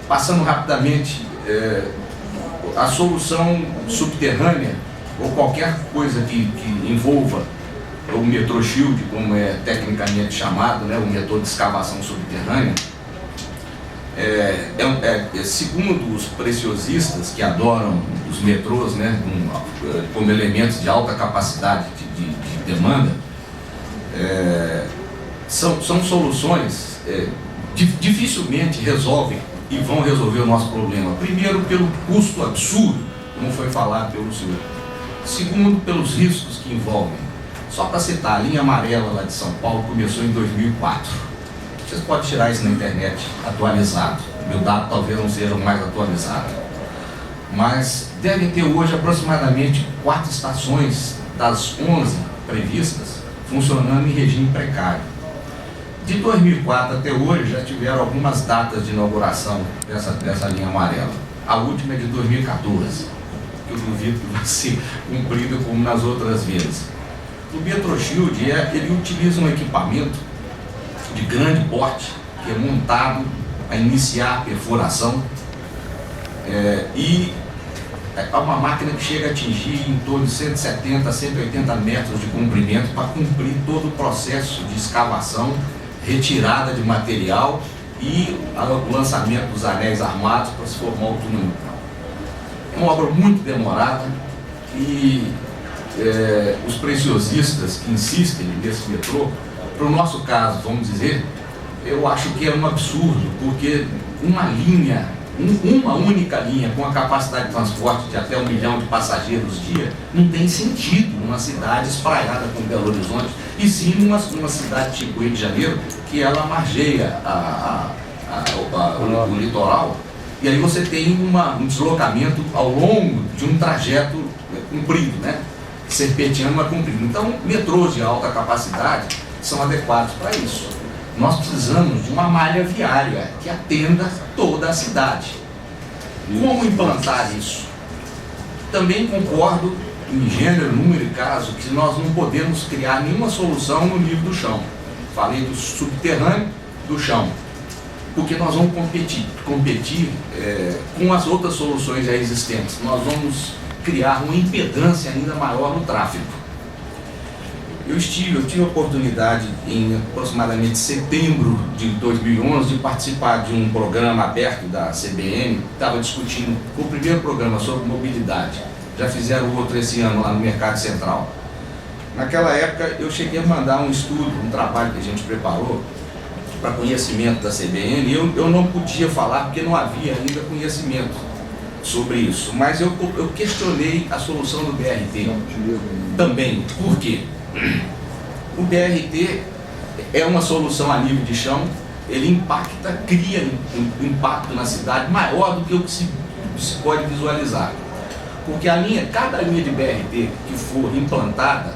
Passando rapidamente, a solução subterrânea, ou qualquer coisa que envolva o metrô Shield, como é tecnicamente chamado, né, o metrô de escavação subterrânea, segundo os preciosistas que adoram os metrôs, né, como elementos de alta capacidade de demanda, são soluções dificilmente resolvem e vão resolver o nosso problema. Primeiro, pelo custo absurdo, como foi falado pelo senhor. Segundo, pelos riscos que envolvem. Só para citar, a linha amarela lá de São Paulo começou em 2004. Vocês podem tirar isso na internet, atualizado. Meu dado talvez não seja o mais atualizado. Mas devem ter hoje aproximadamente 4 estações das 11 previstas funcionando em regime precário. De 2004 até hoje já tiveram algumas datas de inauguração dessa linha amarela. A última é de 2014, que eu duvido que vai ser cumprida como nas outras vezes. O Metroshield, ele utiliza um equipamento de grande porte, que é montado a iniciar a perfuração, e é uma máquina que chega a atingir em torno de 170 a 180 metros de comprimento para cumprir todo o processo de escavação, retirada de material e o lançamento dos anéis armados para se formar o túnel. É uma obra muito demorada e os preciosistas que insistem nesse metrô, para o nosso caso, vamos dizer, eu acho que é um absurdo, porque uma linha, uma única linha com a capacidade de transporte de até 1 milhão de passageiros dia, não tem sentido numa cidade espraiada como Belo Horizonte, e sim numa cidade tipo Rio de Janeiro, que ela margeia o litoral, e aí você tem um deslocamento ao longo de um trajeto comprido, né? Serpenteando, mas comprido. Então, metrôs de alta capacidade são adequados para isso. Nós precisamos de uma malha viária que atenda toda a cidade. Como implantar isso? Também concordo, em gênero, número e caso, que nós não podemos criar nenhuma solução no nível do chão. Falei do subterrâneo, do chão. Porque nós vamos competir com as outras soluções já existentes. Nós vamos criar uma impedância ainda maior no tráfego. Eu tive a oportunidade, em aproximadamente setembro de 2011, de participar de um programa aberto da CBN, que estava discutindo o primeiro programa sobre mobilidade. Já fizeram outro esse ano lá no Mercado Central. Naquela época, eu cheguei a mandar um estudo, um trabalho que a gente preparou para conhecimento da CBN. Eu não podia falar porque não havia ainda conhecimento sobre isso, mas eu questionei a solução do BRT também. Por quê? O BRT é uma solução a nível de chão, ele cria um impacto na cidade maior do que o que se pode visualizar. Porque cada linha de BRT que for implantada,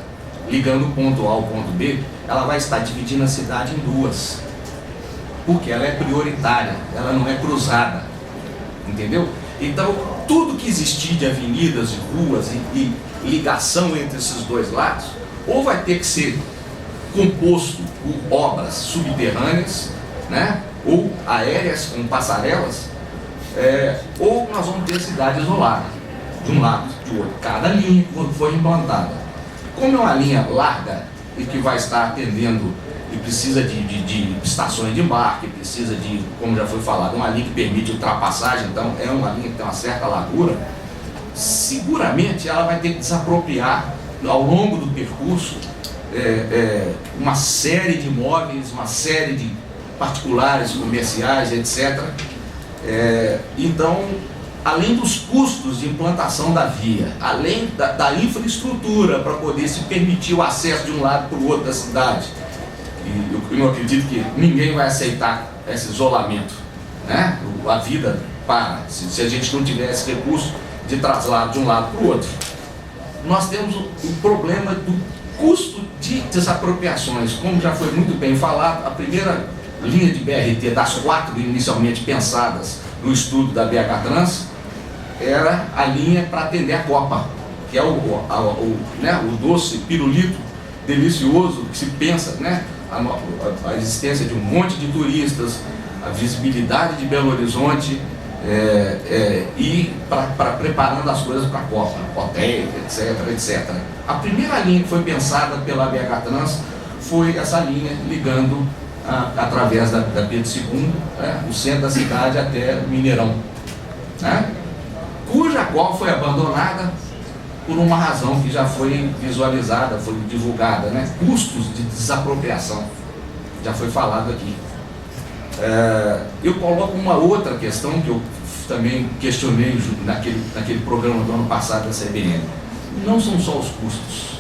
ligando o ponto A ao ponto B, ela vai estar dividindo a cidade em duas. Porque ela é prioritária, ela não é cruzada. Entendeu? Então, tudo que existir de avenidas e ruas e ligação entre esses dois lados, ou vai ter que ser composto por obras subterrâneas, né? Ou aéreas com passarelas, ou nós vamos ter cidade isolada, de um lado e de outro, cada linha que for implantada. Como é uma linha larga e que vai estar atendendo e precisa de estações de embarque, precisa de, como já foi falado, uma linha que permite ultrapassagem, então é uma linha que tem uma certa largura, seguramente ela vai ter que desapropriar ao longo do percurso uma série de imóveis, uma série de particulares, comerciais, etc. Então, além dos custos de implantação da via, além da infraestrutura para poder se permitir o acesso de um lado para o outro da cidade, e eu não acredito que ninguém vai aceitar esse isolamento, né? A vida para, se a gente não tivesse recurso de traslado de um lado para o outro. Nós temos o problema do custo de desapropriações. Como já foi muito bem falado, a primeira linha de BRT das 4 inicialmente pensadas no estudo da BH Trans era a linha para atender a Copa, que é o doce pirulito delicioso que se pensa, né? A existência de um monte de turistas, a visibilidade de Belo Horizonte, e para preparando as coisas para a Copa, hotel, etc, etc. A primeira linha que foi pensada pela BH Trans foi essa linha ligando através da Pedro II, o centro da cidade até Mineirão, né? Cuja qual foi abandonada por uma razão que já foi visualizada, foi divulgada, né? Custos de desapropriação, já foi falado aqui. Eu coloco uma outra questão que eu também questionei naquele programa do ano passado da CBN. Não são só os custos.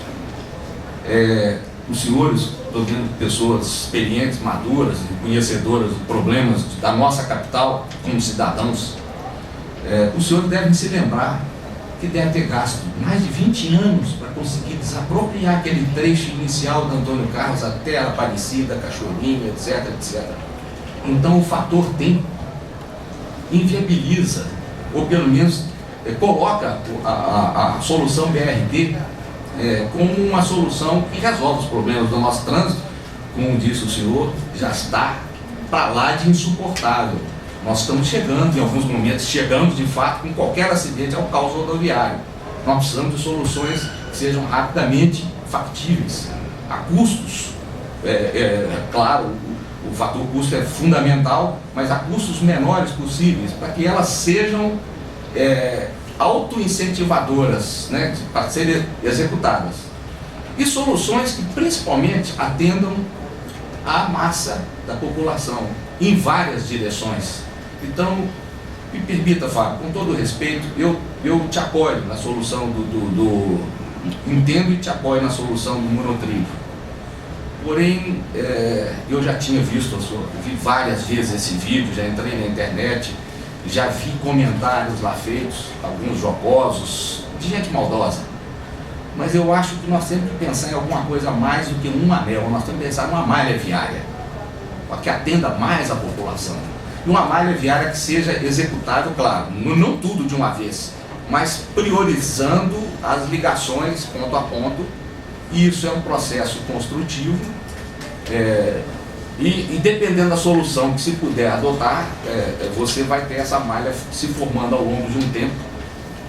Os senhores, estou vendo pessoas experientes, maduras e conhecedoras dos problemas da nossa capital como cidadãos. Os senhores devem se lembrar que deve ter gasto mais de 20 anos para conseguir desapropriar aquele trecho inicial do Antônio Carlos até a Aparecida, Cachoeirinha, etc, etc. Então o fator tempo inviabiliza, ou pelo menos coloca a solução BRT como uma solução que resolve os problemas do nosso trânsito, como disse o senhor, já está para lá de insuportável. Nós estamos chegando, em alguns momentos, chegamos de fato com qualquer acidente ao caos rodoviário. Nós precisamos de soluções que sejam rapidamente factíveis, a custos. Claro, o fator custo é fundamental, mas a custos menores possíveis, para que elas sejam auto-incentivadoras, né, para serem executadas. E soluções que principalmente atendam à massa da população, em várias direções. Então, me permita, Fábio, com todo respeito, eu te apoio na solução entendo e te apoio na solução do monotrilho. Porém, eu já tinha visto, vi várias vezes esse vídeo, já entrei na internet, já vi comentários lá feitos, alguns jocosos, de gente maldosa. Mas eu acho que nós temos que pensar em alguma coisa mais do que um anel, nós temos que pensar numa malha viária, para que atenda mais a população. E uma malha viária que seja executável, claro, não tudo de uma vez, mas priorizando as ligações ponto a ponto. E isso é um processo construtivo, e dependendo da solução que se puder adotar, você vai ter essa malha se formando ao longo de um tempo.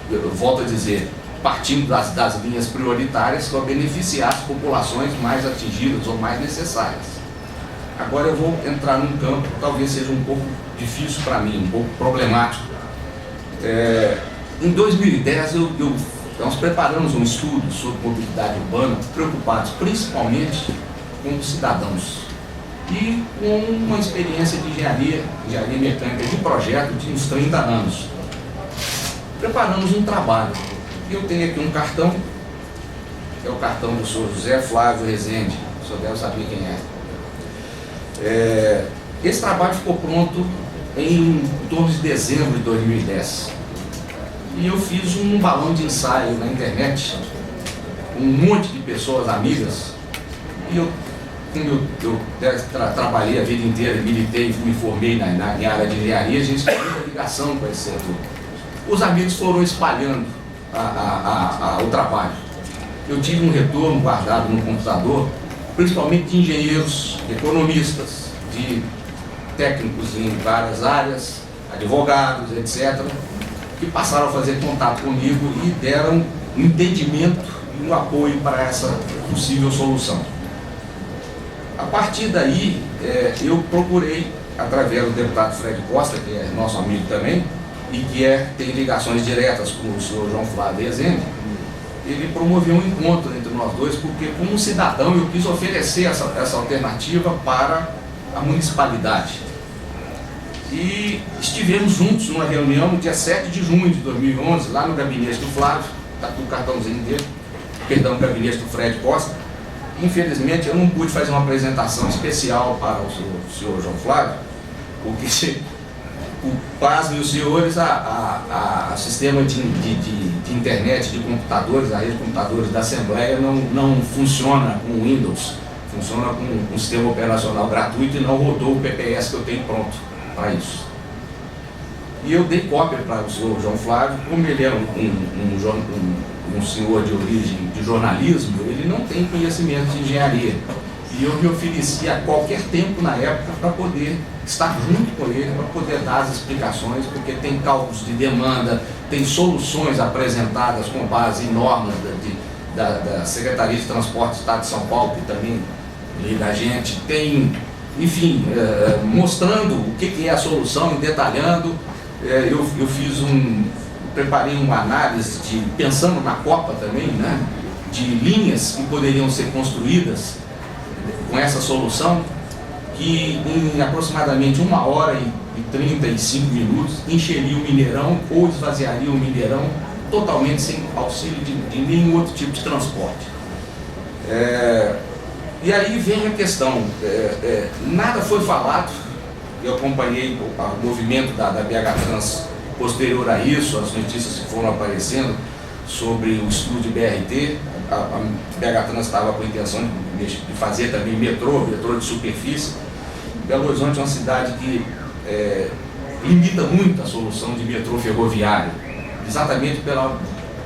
Eu volto a dizer, partindo das linhas prioritárias para beneficiar as populações mais atingidas ou mais necessárias. Agora eu vou entrar num campo que talvez seja um pouco difícil para mim, um pouco problemático. Em 2010 nós preparamos um estudo sobre mobilidade urbana, preocupados principalmente com os cidadãos e com uma experiência de engenharia mecânica de projeto de uns 30 anos. Preparamos um trabalho. Eu tenho aqui um cartão, é o cartão do senhor José Flávio Rezende, o senhor deve saber quem é. Esse trabalho ficou pronto em torno de dezembro de 2010. E eu fiz um balão de ensaio na internet, com um monte de pessoas amigas. E como eu trabalhei a vida inteira, militei, me formei na área de engenharia, a gente tem muita ligação com esse setor. Os amigos foram espalhando o trabalho. Eu tive um retorno guardado no computador, principalmente de engenheiros, de economistas, de técnicos em várias áreas, advogados, etc., que passaram a fazer contato comigo e deram um entendimento e um apoio para essa possível solução. A partir daí, eu procurei, através do deputado Fred Costa, que é nosso amigo também, e que tem ligações diretas com o senhor João Flávio Rezende, ele promoveu um encontro entre nós dois, porque como cidadão eu quis oferecer essa alternativa para a municipalidade. E estivemos juntos numa reunião no dia 7 de junho de 2011, lá no gabinete do Flávio, está aqui o cartãozinho dele, perdão, no gabinete do Fred Costa. Infelizmente eu não pude fazer uma apresentação especial para o senhor João Flávio, porque, pasmem os senhores, o sistema de internet, de computadores, a rede de computadores da Assembleia não funciona com Windows, funciona com um sistema operacional gratuito e não rodou o PPS que eu tenho pronto para isso. E eu dei cópia para o senhor João Flávio, como ele é um senhor de origem de jornalismo, ele não tem conhecimento de engenharia. E eu me ofereci a qualquer tempo na época para poder estar junto com ele, para poder dar as explicações, porque tem cálculos de demanda, tem soluções apresentadas com base em normas da Secretaria de Transporte do Estado de São Paulo, que também liga a gente, tem, enfim, mostrando o que é a solução e detalhando. Eu preparei uma análise, pensando na Copa também, né, de linhas que poderiam ser construídas com essa solução. que em aproximadamente 1h35 encheria o Mineirão ou esvaziaria o Mineirão totalmente sem auxílio de nenhum outro tipo de transporte. E aí vem a questão, nada foi falado, eu acompanhei o movimento da BH Trans posterior a isso, as notícias que foram aparecendo sobre o estudo de BRT, a BH Trans estava com a intenção de fazer também metrô de superfície. Belo Horizonte é uma cidade que limita muito a solução de metrô ferroviário, exatamente pela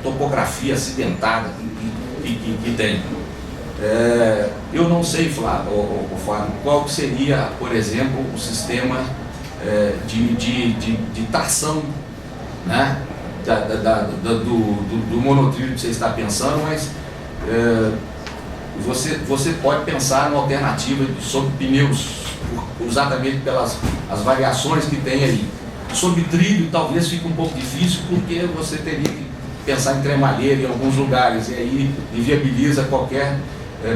topografia acidentada que tem. Eu não sei, Flávio, qual seria, por exemplo, o sistema de tração, né, do monotrilho que você está pensando, mas você pode pensar numa alternativa sobre pneus, exatamente pelas as variações que tem aí. Sobre trilho talvez fique um pouco difícil, porque você teria que pensar em cremalheira em alguns lugares, e aí inviabiliza qualquer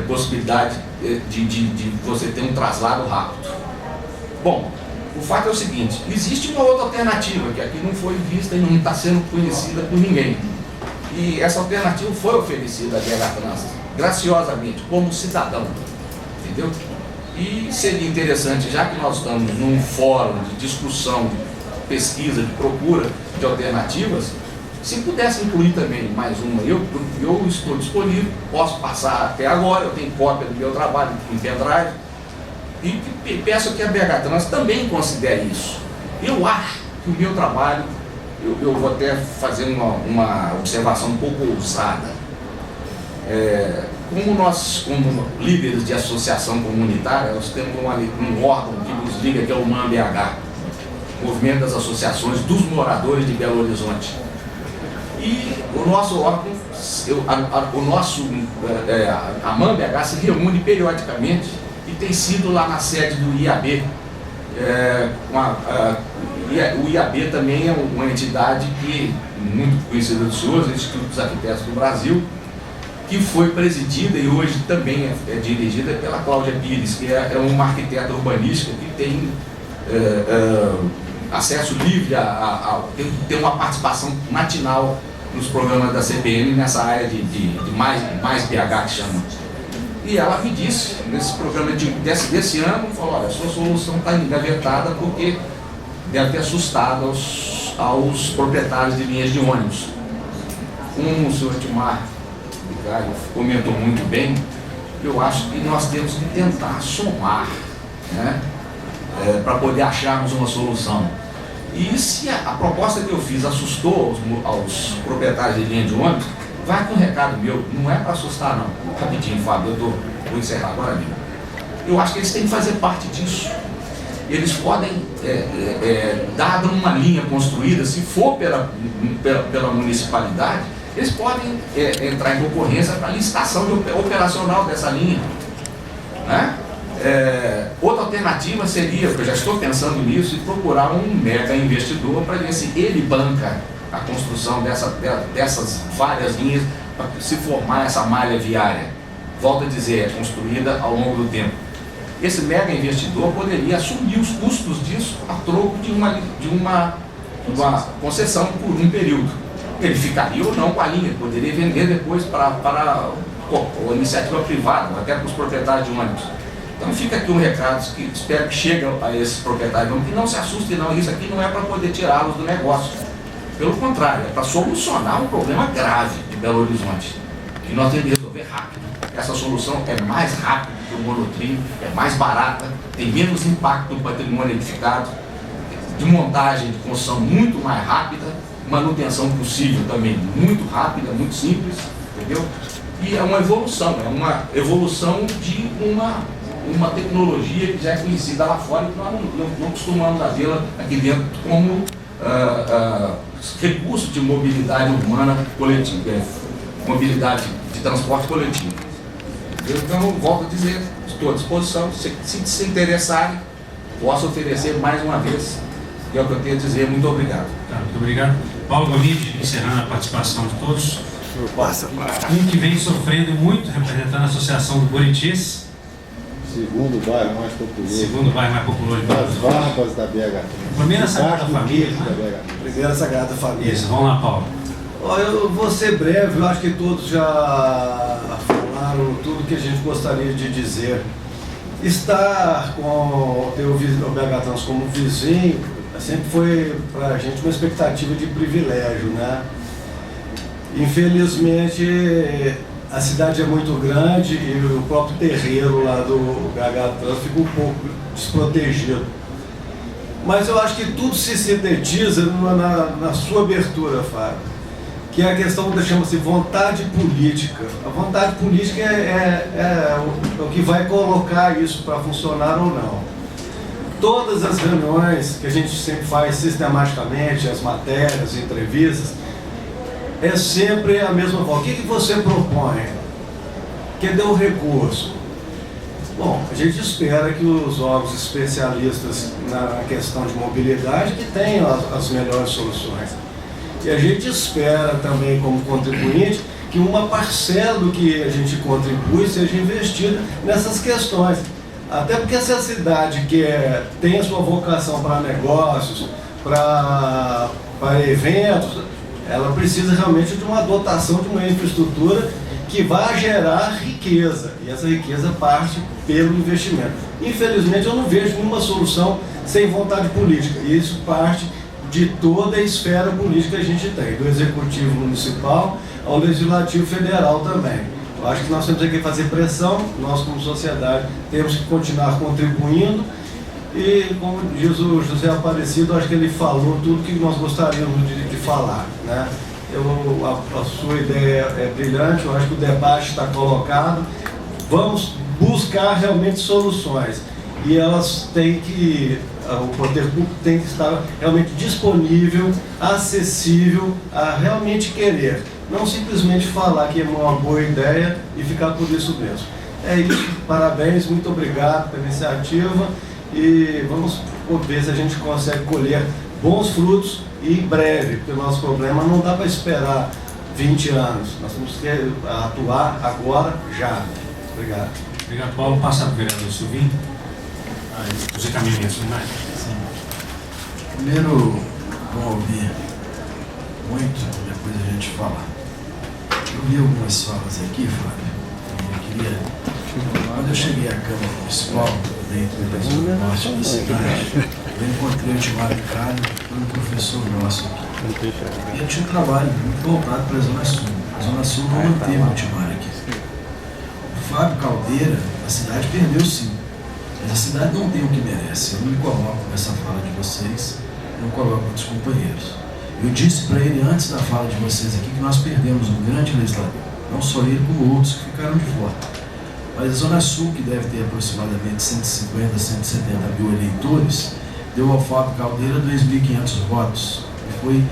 possibilidade de você ter um traslado rápido. Bom, o fato é o seguinte, existe uma outra alternativa que aqui não foi vista e não está sendo conhecida por ninguém. E essa alternativa foi oferecida à BH Trans, graciosamente, como cidadão, entendeu? E seria interessante, já que nós estamos num fórum de discussão, de pesquisa, de procura de alternativas, se pudesse incluir também mais uma, eu estou disponível, posso passar até agora, eu tenho cópia do meu trabalho em pendrive, e peço que a BH Trans também considere isso. Eu acho que o meu trabalho, eu vou até fazer uma observação um pouco ousada. Como nós, como líderes de associação comunitária, nós temos um órgão que nos liga, que é o MAM-BH, Movimento das Associações dos Moradores de Belo Horizonte. E o nosso órgão, a MAM-BH se reúne periodicamente e tem sido lá na sede do IAB. O IAB também é uma entidade que, muito conhecida dos senhores, Instituto dos Arquitetos do Brasil, que foi presidida e hoje também é dirigida pela Cláudia Pires, que é uma arquiteta urbanística que tem acesso livre tem uma participação matinal nos programas da CPM nessa área de mais BH que chama. E ela me disse, nesse programa desse ano, falou, olha, a sua solução está engavetada porque deve ter assustado aos proprietários de linhas de ônibus. Como o senhor Timar comentou muito bem, eu acho que nós temos que tentar somar, né, para poder acharmos uma solução. E se a proposta que eu fiz assustou aos proprietários de linha de ônibus, vai com um recado meu, não é para assustar não. Rapidinho, Fábio, vou encerrar agora mesmo. Eu acho que eles têm que fazer parte disso. Eles podem, dada uma linha construída, se for pela municipalidade, eles podem entrar em concorrência para a licitação operacional dessa linha, né? Outra alternativa seria, eu já estou pensando nisso, e procurar um mega investidor para ver se ele banca a construção dessas várias linhas para se formar essa malha viária. Volto a dizer, é construída ao longo do tempo. Esse mega investidor poderia assumir os custos disso a troco de uma concessão por um período. Ele ficaria ou não com a linha, poderia vender depois para a iniciativa privada, até para os proprietários de ônibus. Então fica aqui um recado que espero que chegue a esses proprietários, que não se assustem não, isso aqui não é para poder tirá-los do negócio. Pelo contrário, é para solucionar um problema grave de Belo Horizonte, que nós temos que resolver rápido. Essa solução é mais rápida que o monotrilho, é mais barata, tem menos impacto no patrimônio edificado, de montagem, de construção muito mais rápida, manutenção possível também muito rápida, muito simples, entendeu? E é uma evolução de uma tecnologia que já é conhecida lá fora e que nós não costumamos vê-la aqui dentro como recurso de mobilidade urbana coletiva, mobilidade de transporte coletivo. Então, volto a dizer, estou à disposição, se se interessarem, posso oferecer mais uma vez, que é o que eu tenho a dizer. Muito obrigado. Tá, muito obrigado. Paulo Gomide, encerrando a participação de todos. Um que vem sofrendo muito, representando a Associação do Buritis, Segundo bairro mais populoso. Segundo bairro mais populoso de Belo Das Barbas da BH. Primeira Sagrada Família, da né? BH. Primeira Sagrada Família. Isso, vamos lá, Paulo. Olha, eu vou ser breve, eu acho que todos já falaram tudo que a gente gostaria de dizer. Estar com o BH Trans como vizinho sempre foi para a gente uma expectativa de privilégio, né? Infelizmente, a cidade é muito grande e o próprio terreiro lá do BH Trans fica um pouco desprotegido. Mas eu acho que tudo se sintetiza na sua abertura, Fábio, que é a questão da, chama-se, vontade política. A vontade política é o que vai colocar isso para funcionar ou não. Todas as reuniões que a gente sempre faz sistematicamente, as matérias, as entrevistas, é sempre a mesma forma. O que você propõe? Cadê o recurso? Bom, a gente espera que os órgãos especialistas na questão de mobilidade que tenham as melhores soluções. E a gente espera também, como contribuinte, que uma parcela do que a gente contribui seja investida nessas questões. Até porque essa cidade que tem a sua vocação para negócios, para eventos, ela precisa realmente de uma dotação de uma infraestrutura que vai gerar riqueza. E essa riqueza parte pelo investimento. Infelizmente, eu não vejo nenhuma solução sem vontade política. E isso parte de toda a esfera política que a gente tem, do Executivo Municipal ao Legislativo Federal também. Eu acho que nós temos que fazer pressão, nós como sociedade temos que continuar contribuindo e, como diz o José Aparecido, acho que ele falou tudo que nós gostaríamos de falar, né? A sua ideia é brilhante, eu acho que o debate está colocado, vamos buscar realmente soluções e elas têm que, o poder público tem que estar realmente disponível, acessível a realmente querer. Não simplesmente falar que é uma boa ideia e ficar por isso mesmo. É isso, parabéns, muito obrigado pela iniciativa e vamos ver se a gente consegue colher bons frutos e em breve, porque o nosso problema não dá para esperar 20 anos, nós temos que atuar agora, já. Obrigado. Obrigado, Paulo. Passa para o vereador Silvinho. Os encaminhamentos finais. Primeiro, vamos ouvir muito, depois a gente falar. Eu vi algumas falas aqui, Fábio, quando eu cheguei à Câmara Municipal, dentro da Zona Norte da cidade, eu encontrei o Timário Calho, um professor nosso aqui. E ele tinha um trabalho muito voltado para a Zona Sul. A Zona Sul não manteve o Timário aqui. O Fábio Caldeira, a cidade perdeu sim, mas a cidade não tem o que merece. Eu não me coloco nessa fala de vocês, eu não coloco outros companheiros. Eu disse para ele antes da fala de vocês aqui que nós perdemos um grande legislador, não só ele como outros que ficaram de fora. Mas a Zona Sul, que deve ter aproximadamente 150, 170 mil eleitores, deu ao Fábio Caldeira 2.500 votos. E foi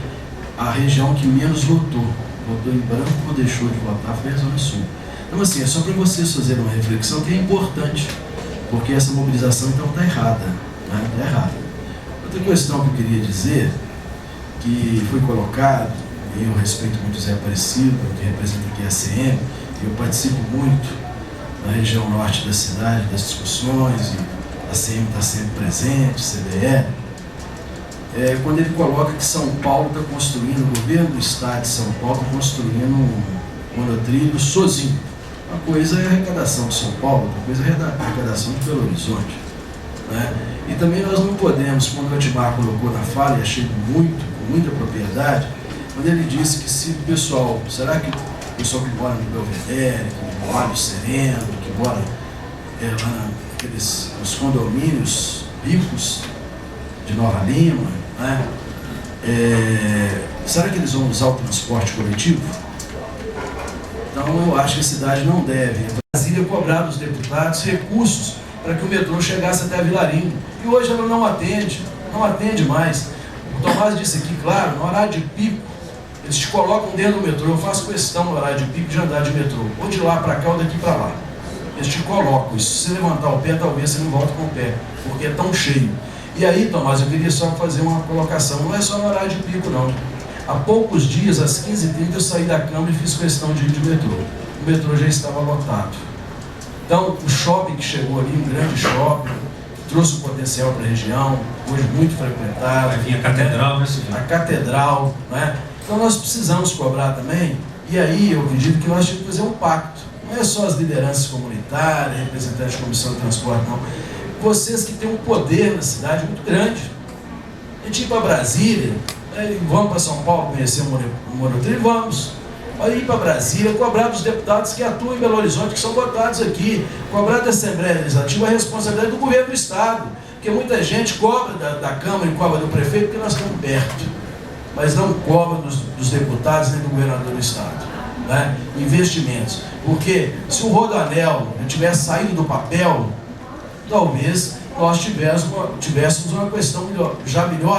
a região que menos votou. Votou em branco ou deixou de votar, foi a Zona Sul. Então assim, é só para vocês fazerem uma reflexão que é importante, porque essa mobilização então está errada. Né? Está errada. Outra questão que eu queria dizer, que foi colocado, e eu respeito muito o Zé Aparecido, que representa aqui a CM, eu participo muito na região norte da cidade, das discussões, e a CM está sempre presente, CDE. Quando ele coloca que São Paulo está construindo, o governo do estado de São Paulo está construindo um monotrilho sozinho. Uma coisa é a arrecadação de São Paulo, outra coisa é a arrecadação de Belo Horizonte. Né? E também nós não podemos, quando o Edmar colocou na fala, e achei com muita propriedade, quando ele disse que se o pessoal, será que o pessoal que mora no Belvedere, que mora no Sereno, que mora lá nos condomínios ricos de Nova Lima, né? Será que eles vão usar o transporte coletivo? Então eu acho que a cidade não deve. Brasília cobrar dos deputados recursos para que o metrô chegasse até a Vilarinho. E hoje ela não atende mais. O Tomás disse aqui, claro, no horário de pico, eles te colocam dentro do metrô. Eu faço questão no horário de pico de andar de metrô, ou de lá para cá ou daqui para lá. Eles te colocam, se você levantar o pé, talvez você não volte com o pé, porque é tão cheio. E aí, Tomás, eu queria só fazer uma colocação, não é só no horário de pico não. Há poucos dias, às 15h30, eu saí da Câmara e fiz questão de ir de metrô. O metrô já estava lotado. Então, o shopping que chegou ali, um grande shopping, trouxe um potencial para a região, hoje muito frequentado. Vai vir a catedral, né, Silvio? A catedral, né? Então nós precisamos cobrar também, e aí eu acredito que nós temos que fazer um pacto. Não é só as lideranças comunitárias, representantes de comissão de transporte, não. Vocês que têm um poder na cidade muito grande. A gente ir para Brasília, vamos para São Paulo conhecer o monotrilho, vamos. Ir para Brasília, cobrar dos deputados que atuam em Belo Horizonte, que são votados aqui, cobrar da Assembleia Legislativa a responsabilidade do governo do Estado, porque muita gente cobra da Câmara e cobra do prefeito porque nós estamos perto, mas não cobra dos deputados nem do governador do Estado, né? Investimentos, porque se o Rodoanel tivesse saído do papel, talvez nós tivéssemos uma questão melhor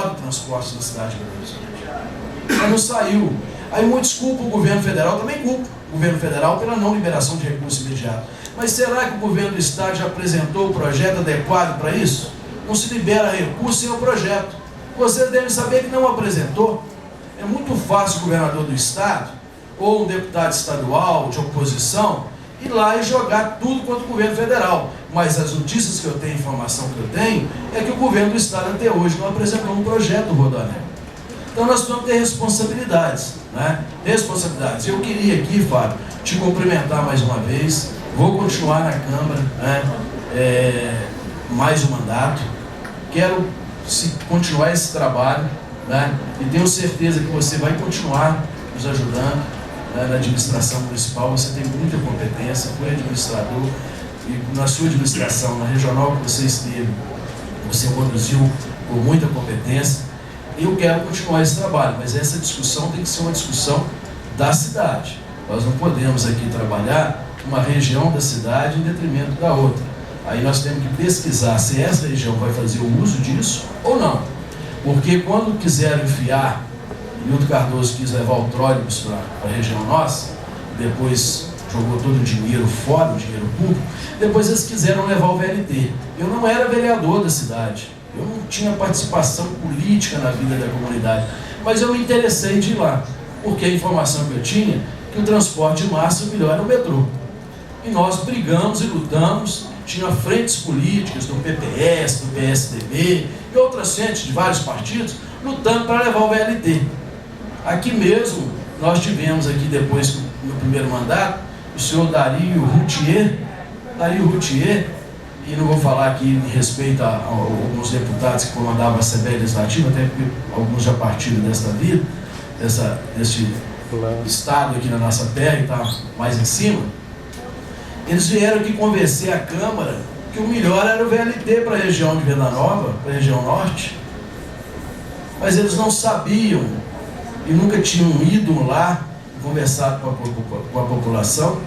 do transporte da cidade de Belo Horizonte, mas não saiu. Aí muitos culpam o governo federal, também culpam o governo federal pela não liberação de recursos imediatos. Mas será que o governo do Estado já apresentou o projeto adequado para isso? Não se libera recurso sem o projeto. Vocês devem saber que não apresentou. É muito fácil o governador do Estado, ou um deputado estadual de oposição, ir lá e jogar tudo contra o governo federal. Mas as notícias que eu tenho, a informação que eu tenho, é que o governo do Estado até hoje não apresentou um projeto do Rodoanel. Então nós precisamos ter responsabilidades, né? Responsabilidades. Eu queria aqui, Fábio, te cumprimentar mais uma vez. Vou continuar na Câmara, né? Mais um mandato. Quero continuar esse trabalho, né? E tenho certeza que você vai continuar nos ajudando, né? Na administração municipal. Você tem muita competência, foi administrador, e na sua administração, na regional que você esteve, você conduziu com muita competência. Eu quero continuar esse trabalho, mas essa discussão tem que ser uma discussão da cidade. Nós não podemos aqui trabalhar uma região da cidade em detrimento da outra. Aí nós temos que pesquisar se essa região vai fazer o uso disso ou não. Porque quando quiseram enfiar, Nilton Cardoso quis levar o trólebus para a região nossa, depois jogou todo o dinheiro fora, o dinheiro público, depois eles quiseram levar o VLT. Eu não era vereador da cidade. Eu não tinha participação política na vida da comunidade, mas eu me interessei de ir lá, porque a informação que eu tinha, que o transporte de massa melhor era o metrô. E nós brigamos e lutamos, tinha frentes políticas do PPS, do PSDB e outras frentes de vários partidos, lutando para levar o VLT. Aqui mesmo, nós tivemos aqui depois, no primeiro mandato, o senhor Dario Routier, e não vou falar aqui em respeito a alguns deputados que comandavam a Assembleia Legislativa, até porque alguns já partiram desta vida, deste estado aqui na nossa terra e está mais em cima. Eles vieram aqui convencer a Câmara que o melhor era o VLT para a região de Venda Nova, para a região norte. Mas eles não sabiam e nunca tinham ido lá e conversado com a população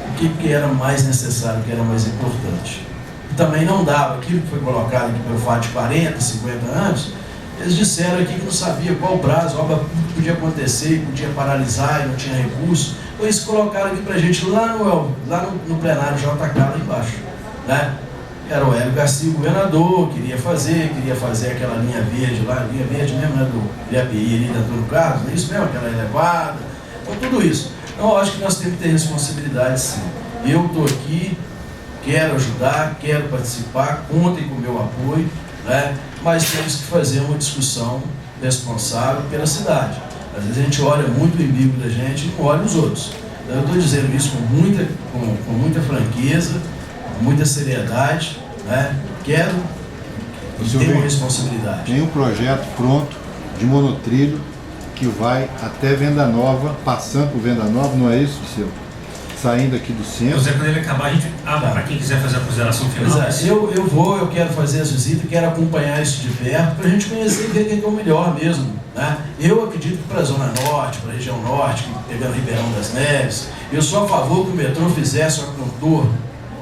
o que era mais necessário, o que era mais importante. E também não dava aquilo que foi colocado aqui pelo fato de 40, 50 anos. Eles disseram aqui que não sabia qual prazo, a obra podia acontecer, podia paralisar e não tinha recurso. Então eles colocaram aqui para a gente lá no plenário JK, lá embaixo, né? Era o Hélio Garcia, o governador, queria fazer aquela linha verde lá, linha verde mesmo, né, do IAPI ali da Antônio Carlos, não é isso mesmo, aquela elevada, então tudo isso. Então eu acho que nós temos que ter responsabilidade, sim. Eu estou aqui, quero ajudar, quero participar, contem com o meu apoio, né? Mas temos que fazer uma discussão responsável pela cidade. Às vezes a gente olha muito o umbigo da gente e não olha os outros. Então, eu estou dizendo isso com muita franqueza, com muita seriedade, né? Quero ter uma responsabilidade. Tem um projeto pronto de monotrilho que vai até Venda Nova, passando por Venda Nova, não é isso, seu? Saindo aqui do centro. José, quando ele acabar, a gente para quem quiser fazer a consideração final. Eu quero fazer as visitas, quero acompanhar isso de perto, para a gente conhecer e ver quem é o melhor mesmo, né? Eu acredito que para a Zona Norte, para a região norte, pegando Ribeirão das Neves, eu sou a favor que o metrô fizesse um contorno,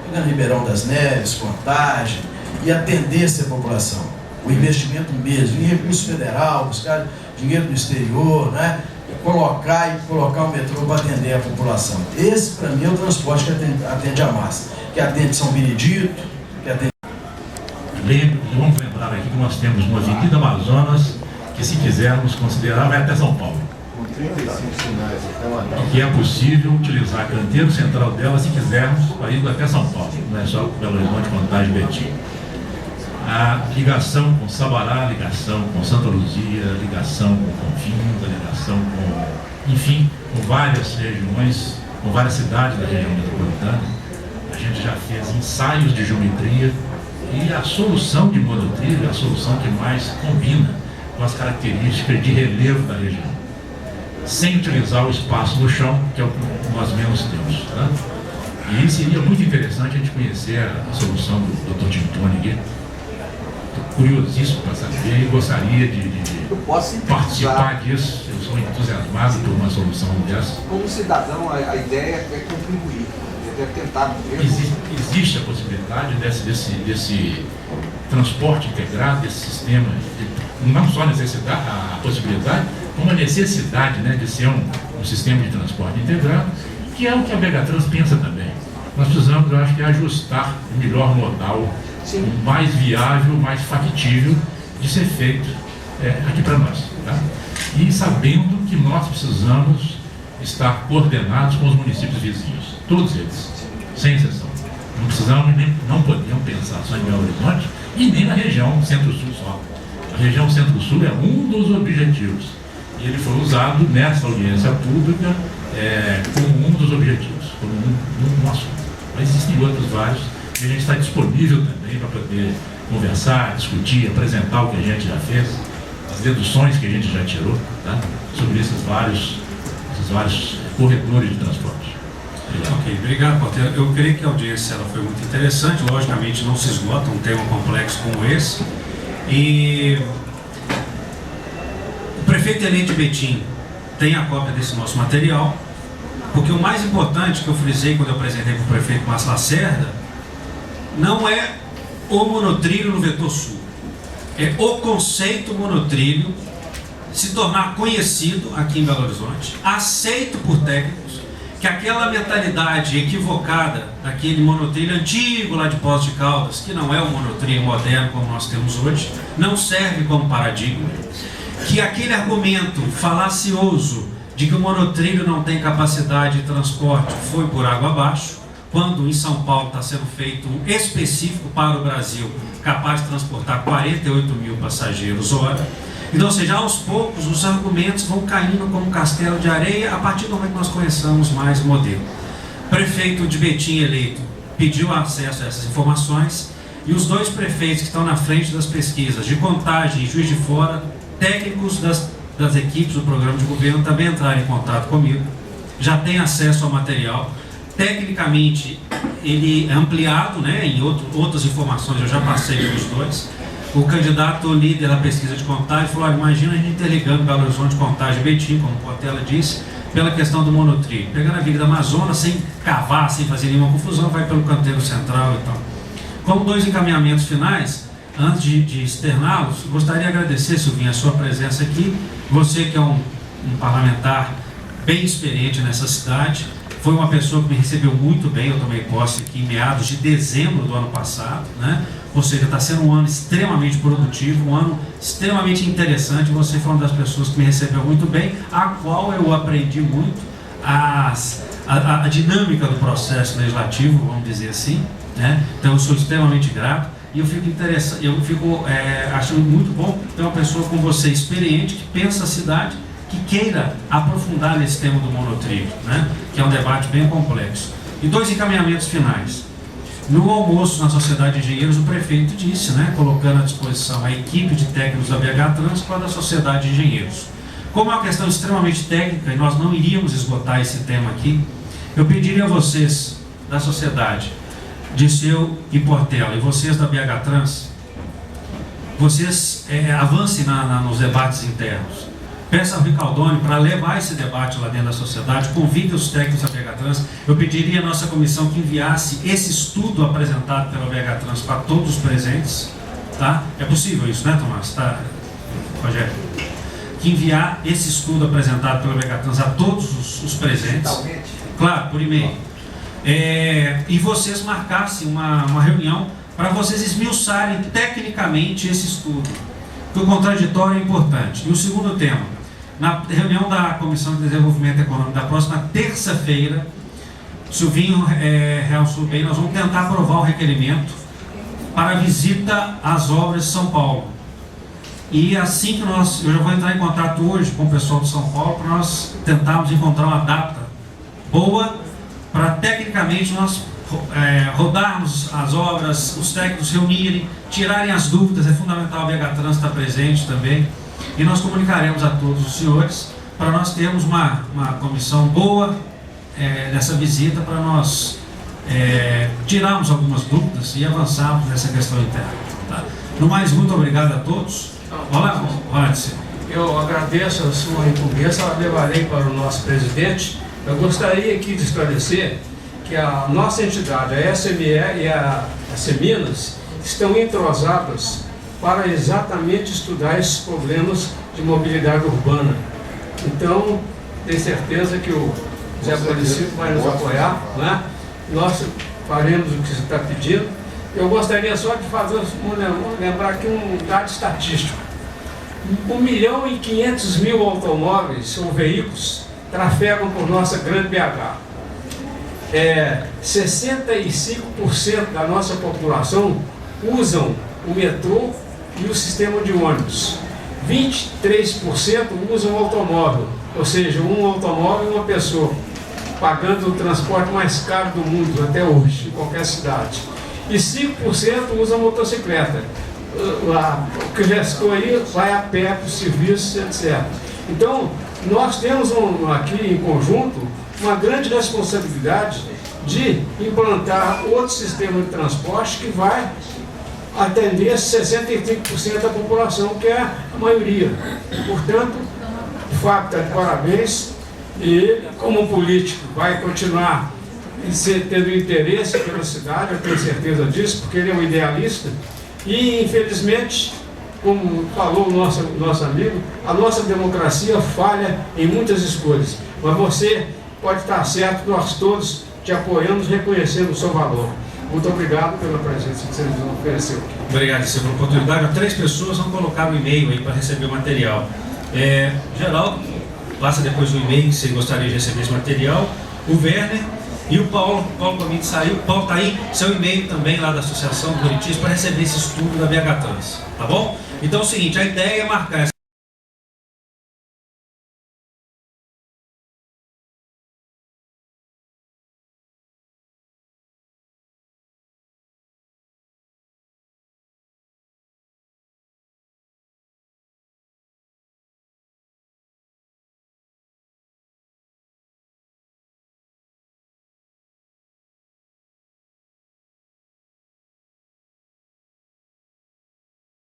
pegando Ribeirão das Neves, Contagem, e atendesse a população. O investimento mesmo, em recurso federal, buscar dinheiro do exterior, né? Colocar o metrô para atender a população. Esse, para mim, é o transporte que atende a massa, que atende São Benedito, que atende... Vamos lembrar aqui que nós temos uma Avenida Amazonas, que se quisermos considerar, vai até São Paulo. 35 sinais até uma que é possível utilizar o canteiro central dela se quisermos para ir até São Paulo, não é só Belo Horizonte, Contagem e Betim. A ligação com Sabará, ligação com Santa Luzia, ligação com Confins, a ligação com, enfim, com várias regiões, com várias cidades da região metropolitana. A gente já fez ensaios de geometria e a solução de monotrilho é a solução que mais combina com as características de relevo da região, sem utilizar o espaço no chão, que é o que nós menos temos. Tá? E seria muito interessante a gente conhecer a solução do Dr. Tintoni aqui. Estou curiosíssimo para saber e gostaria de participar disso. Eu sou entusiasmado por uma solução dessa. Como cidadão, a ideia é contribuir, deve tentar mesmo. Existe a possibilidade desse transporte integrado, desse sistema, não só necessidade, a possibilidade, como a necessidade, né, de ser um sistema de transporte integrado, que é o que a Megatrans pensa também. Nós precisamos, eu acho que, ajustar o melhor modal, o mais viável, o mais factível de ser feito aqui para nós. Tá? E sabendo que nós precisamos estar coordenados com os municípios vizinhos, todos eles, sem exceção. Não precisamos, não podemos pensar só em Belo Horizonte e nem na região Centro-Sul só. A região Centro-Sul é um dos objetivos. E ele foi usado nessa audiência pública como um dos objetivos, como um assunto. Mas existem outros vários, e a gente está disponível também para poder conversar, discutir, apresentar o que a gente já fez, as deduções que a gente já tirou, tá? Sobre esses vários corredores de transporte. Obrigado. Ok, obrigado, Portela. Eu creio que a audiência ela foi muito interessante, logicamente não se esgota um tema complexo como esse. E o prefeito eleito de Betim tem a cópia desse nosso material, porque o mais importante que eu frisei quando eu apresentei para o prefeito Márcio Lacerda não é o monotrilho no vetor sul, é o conceito monotrilho se tornar conhecido aqui em Belo Horizonte, aceito por técnicos, que aquela mentalidade equivocada daquele monotrilho antigo lá de Poços de Caldas, que não é o monotrilho moderno como nós temos hoje, não serve como paradigma, que aquele argumento falacioso de que o monotrilho não tem capacidade de transporte foi por água abaixo, quando em São Paulo está sendo feito um específico para o Brasil, capaz de transportar 48 mil passageiros hora. Então, ou seja, aos poucos os argumentos vão caindo como castelo de areia a partir do momento que nós conheçamos mais o modelo. O prefeito de Betim eleito pediu acesso a essas informações e os dois prefeitos que estão na frente das pesquisas de Contagem e Juiz de Fora, técnicos das equipes do programa de governo, também entraram em contato comigo, já têm acesso ao material. Tecnicamente, ele é ampliado, né, em outras informações, eu já passei pelos dois. O candidato líder da pesquisa de Contagem falou: imagina a gente interligando Belo Horizonte, Contagem e Betim, como o Portela disse, pela questão do monotrilho. Pegando a Avenida Amazonas, sem cavar, sem fazer nenhuma confusão, vai pelo canteiro central e tal. Como dois encaminhamentos finais, antes de externá-los, gostaria de agradecer, Silvinha, a sua presença aqui. Você que é um parlamentar bem experiente nessa cidade, foi uma pessoa que me recebeu muito bem. Eu tomei posse aqui em meados de dezembro do ano passado, né? Ou seja, está sendo um ano extremamente produtivo, um ano extremamente interessante. Você foi uma das pessoas que me recebeu muito bem, a qual eu aprendi muito a dinâmica do processo legislativo, vamos dizer assim, né? Então eu sou extremamente grato e eu fico achando muito bom ter uma pessoa como você, experiente, que pensa a cidade, que queira aprofundar nesse tema do monotrilho, né? Que é um debate bem complexo. E dois encaminhamentos finais. No almoço na Sociedade de Engenheiros, o prefeito disse, né, colocando à disposição a equipe de técnicos da BH Trans para a Sociedade de Engenheiros. Como é uma questão extremamente técnica e nós não iríamos esgotar esse tema aqui, eu pediria a vocês da sociedade, Dirceu e Portela, e vocês da BH Trans, vocês avancem nos debates internos. Peça ao Ricaldoni para levar esse debate lá dentro da sociedade, convide os técnicos da BH Trans. Eu pediria à nossa comissão que enviasse esse estudo apresentado pela BH Trans para todos os presentes, tá? É possível isso, né, Tomás? Tá, Rogério? Que enviar esse estudo apresentado pela BH Trans a todos os presentes, claro, por e-mail, e vocês marcassem uma reunião para vocês esmiuçarem tecnicamente esse estudo, porque o contraditório é importante. E o segundo tema, na reunião da Comissão de Desenvolvimento Econômico da próxima terça-feira, Silvinho realçou bem, nós vamos tentar aprovar o requerimento para a visita às obras de São Paulo. E assim que eu já vou entrar em contato hoje com o pessoal de São Paulo para nós tentarmos encontrar uma data boa para tecnicamente nós rodarmos as obras, os técnicos reunirem, tirarem as dúvidas. É fundamental a BH Trans estar presente também, e nós comunicaremos a todos os senhores para nós termos uma comissão boa nessa visita, para nós tirarmos algumas dúvidas e avançarmos nessa questão interna. Tá? No mais, muito obrigado a todos. Olá, Rodson. Eu agradeço a sua incumbência, levarei para o nosso presidente. Eu gostaria aqui de esclarecer que a nossa entidade, a SME e a Seminas, estão entrosadas para exatamente estudar esses problemas de mobilidade urbana. Então, tenho certeza que o Zé Aparecido vai nos apoiar, né? Nós faremos o que você está pedindo. Eu gostaria só de lembrar aqui um dado estatístico. 1.500.000 automóveis ou veículos trafegam por nossa grande BH. 65% da nossa população usam o metrô e o sistema de ônibus. 23% usam o automóvel, ou seja, um automóvel e uma pessoa, pagando o transporte mais caro do mundo até hoje, em qualquer cidade. E 5% usam motocicleta. O que restou aí vai a pé para o serviço, etc. Então, nós temos aqui em conjunto uma grande responsabilidade de implantar outro sistema de transporte que vai atender 65% da população, que é a maioria. Portanto, o Fábio está de parabéns, e como político vai continuar tendo interesse pela cidade, eu tenho certeza disso, porque ele é um idealista, e infelizmente, como falou o nosso amigo, a nossa democracia falha em muitas escolhas, mas você pode estar certo, nós todos te apoiamos, reconhecendo o seu valor. Muito obrigado pela presença que você nos ofereceu. Obrigado, senhor, pela oportunidade. 3 pessoas vão colocar o e-mail aí para receber o material. Geraldo, passa depois o e-mail se gostaria de receber esse material. O Werner e o Paulo Comite saiu. Paulo está aí, seu e-mail também lá da Associação do Bonitis para receber esse estudo da BH Trans. Tá bom? Então é o seguinte, a ideia é marcar essa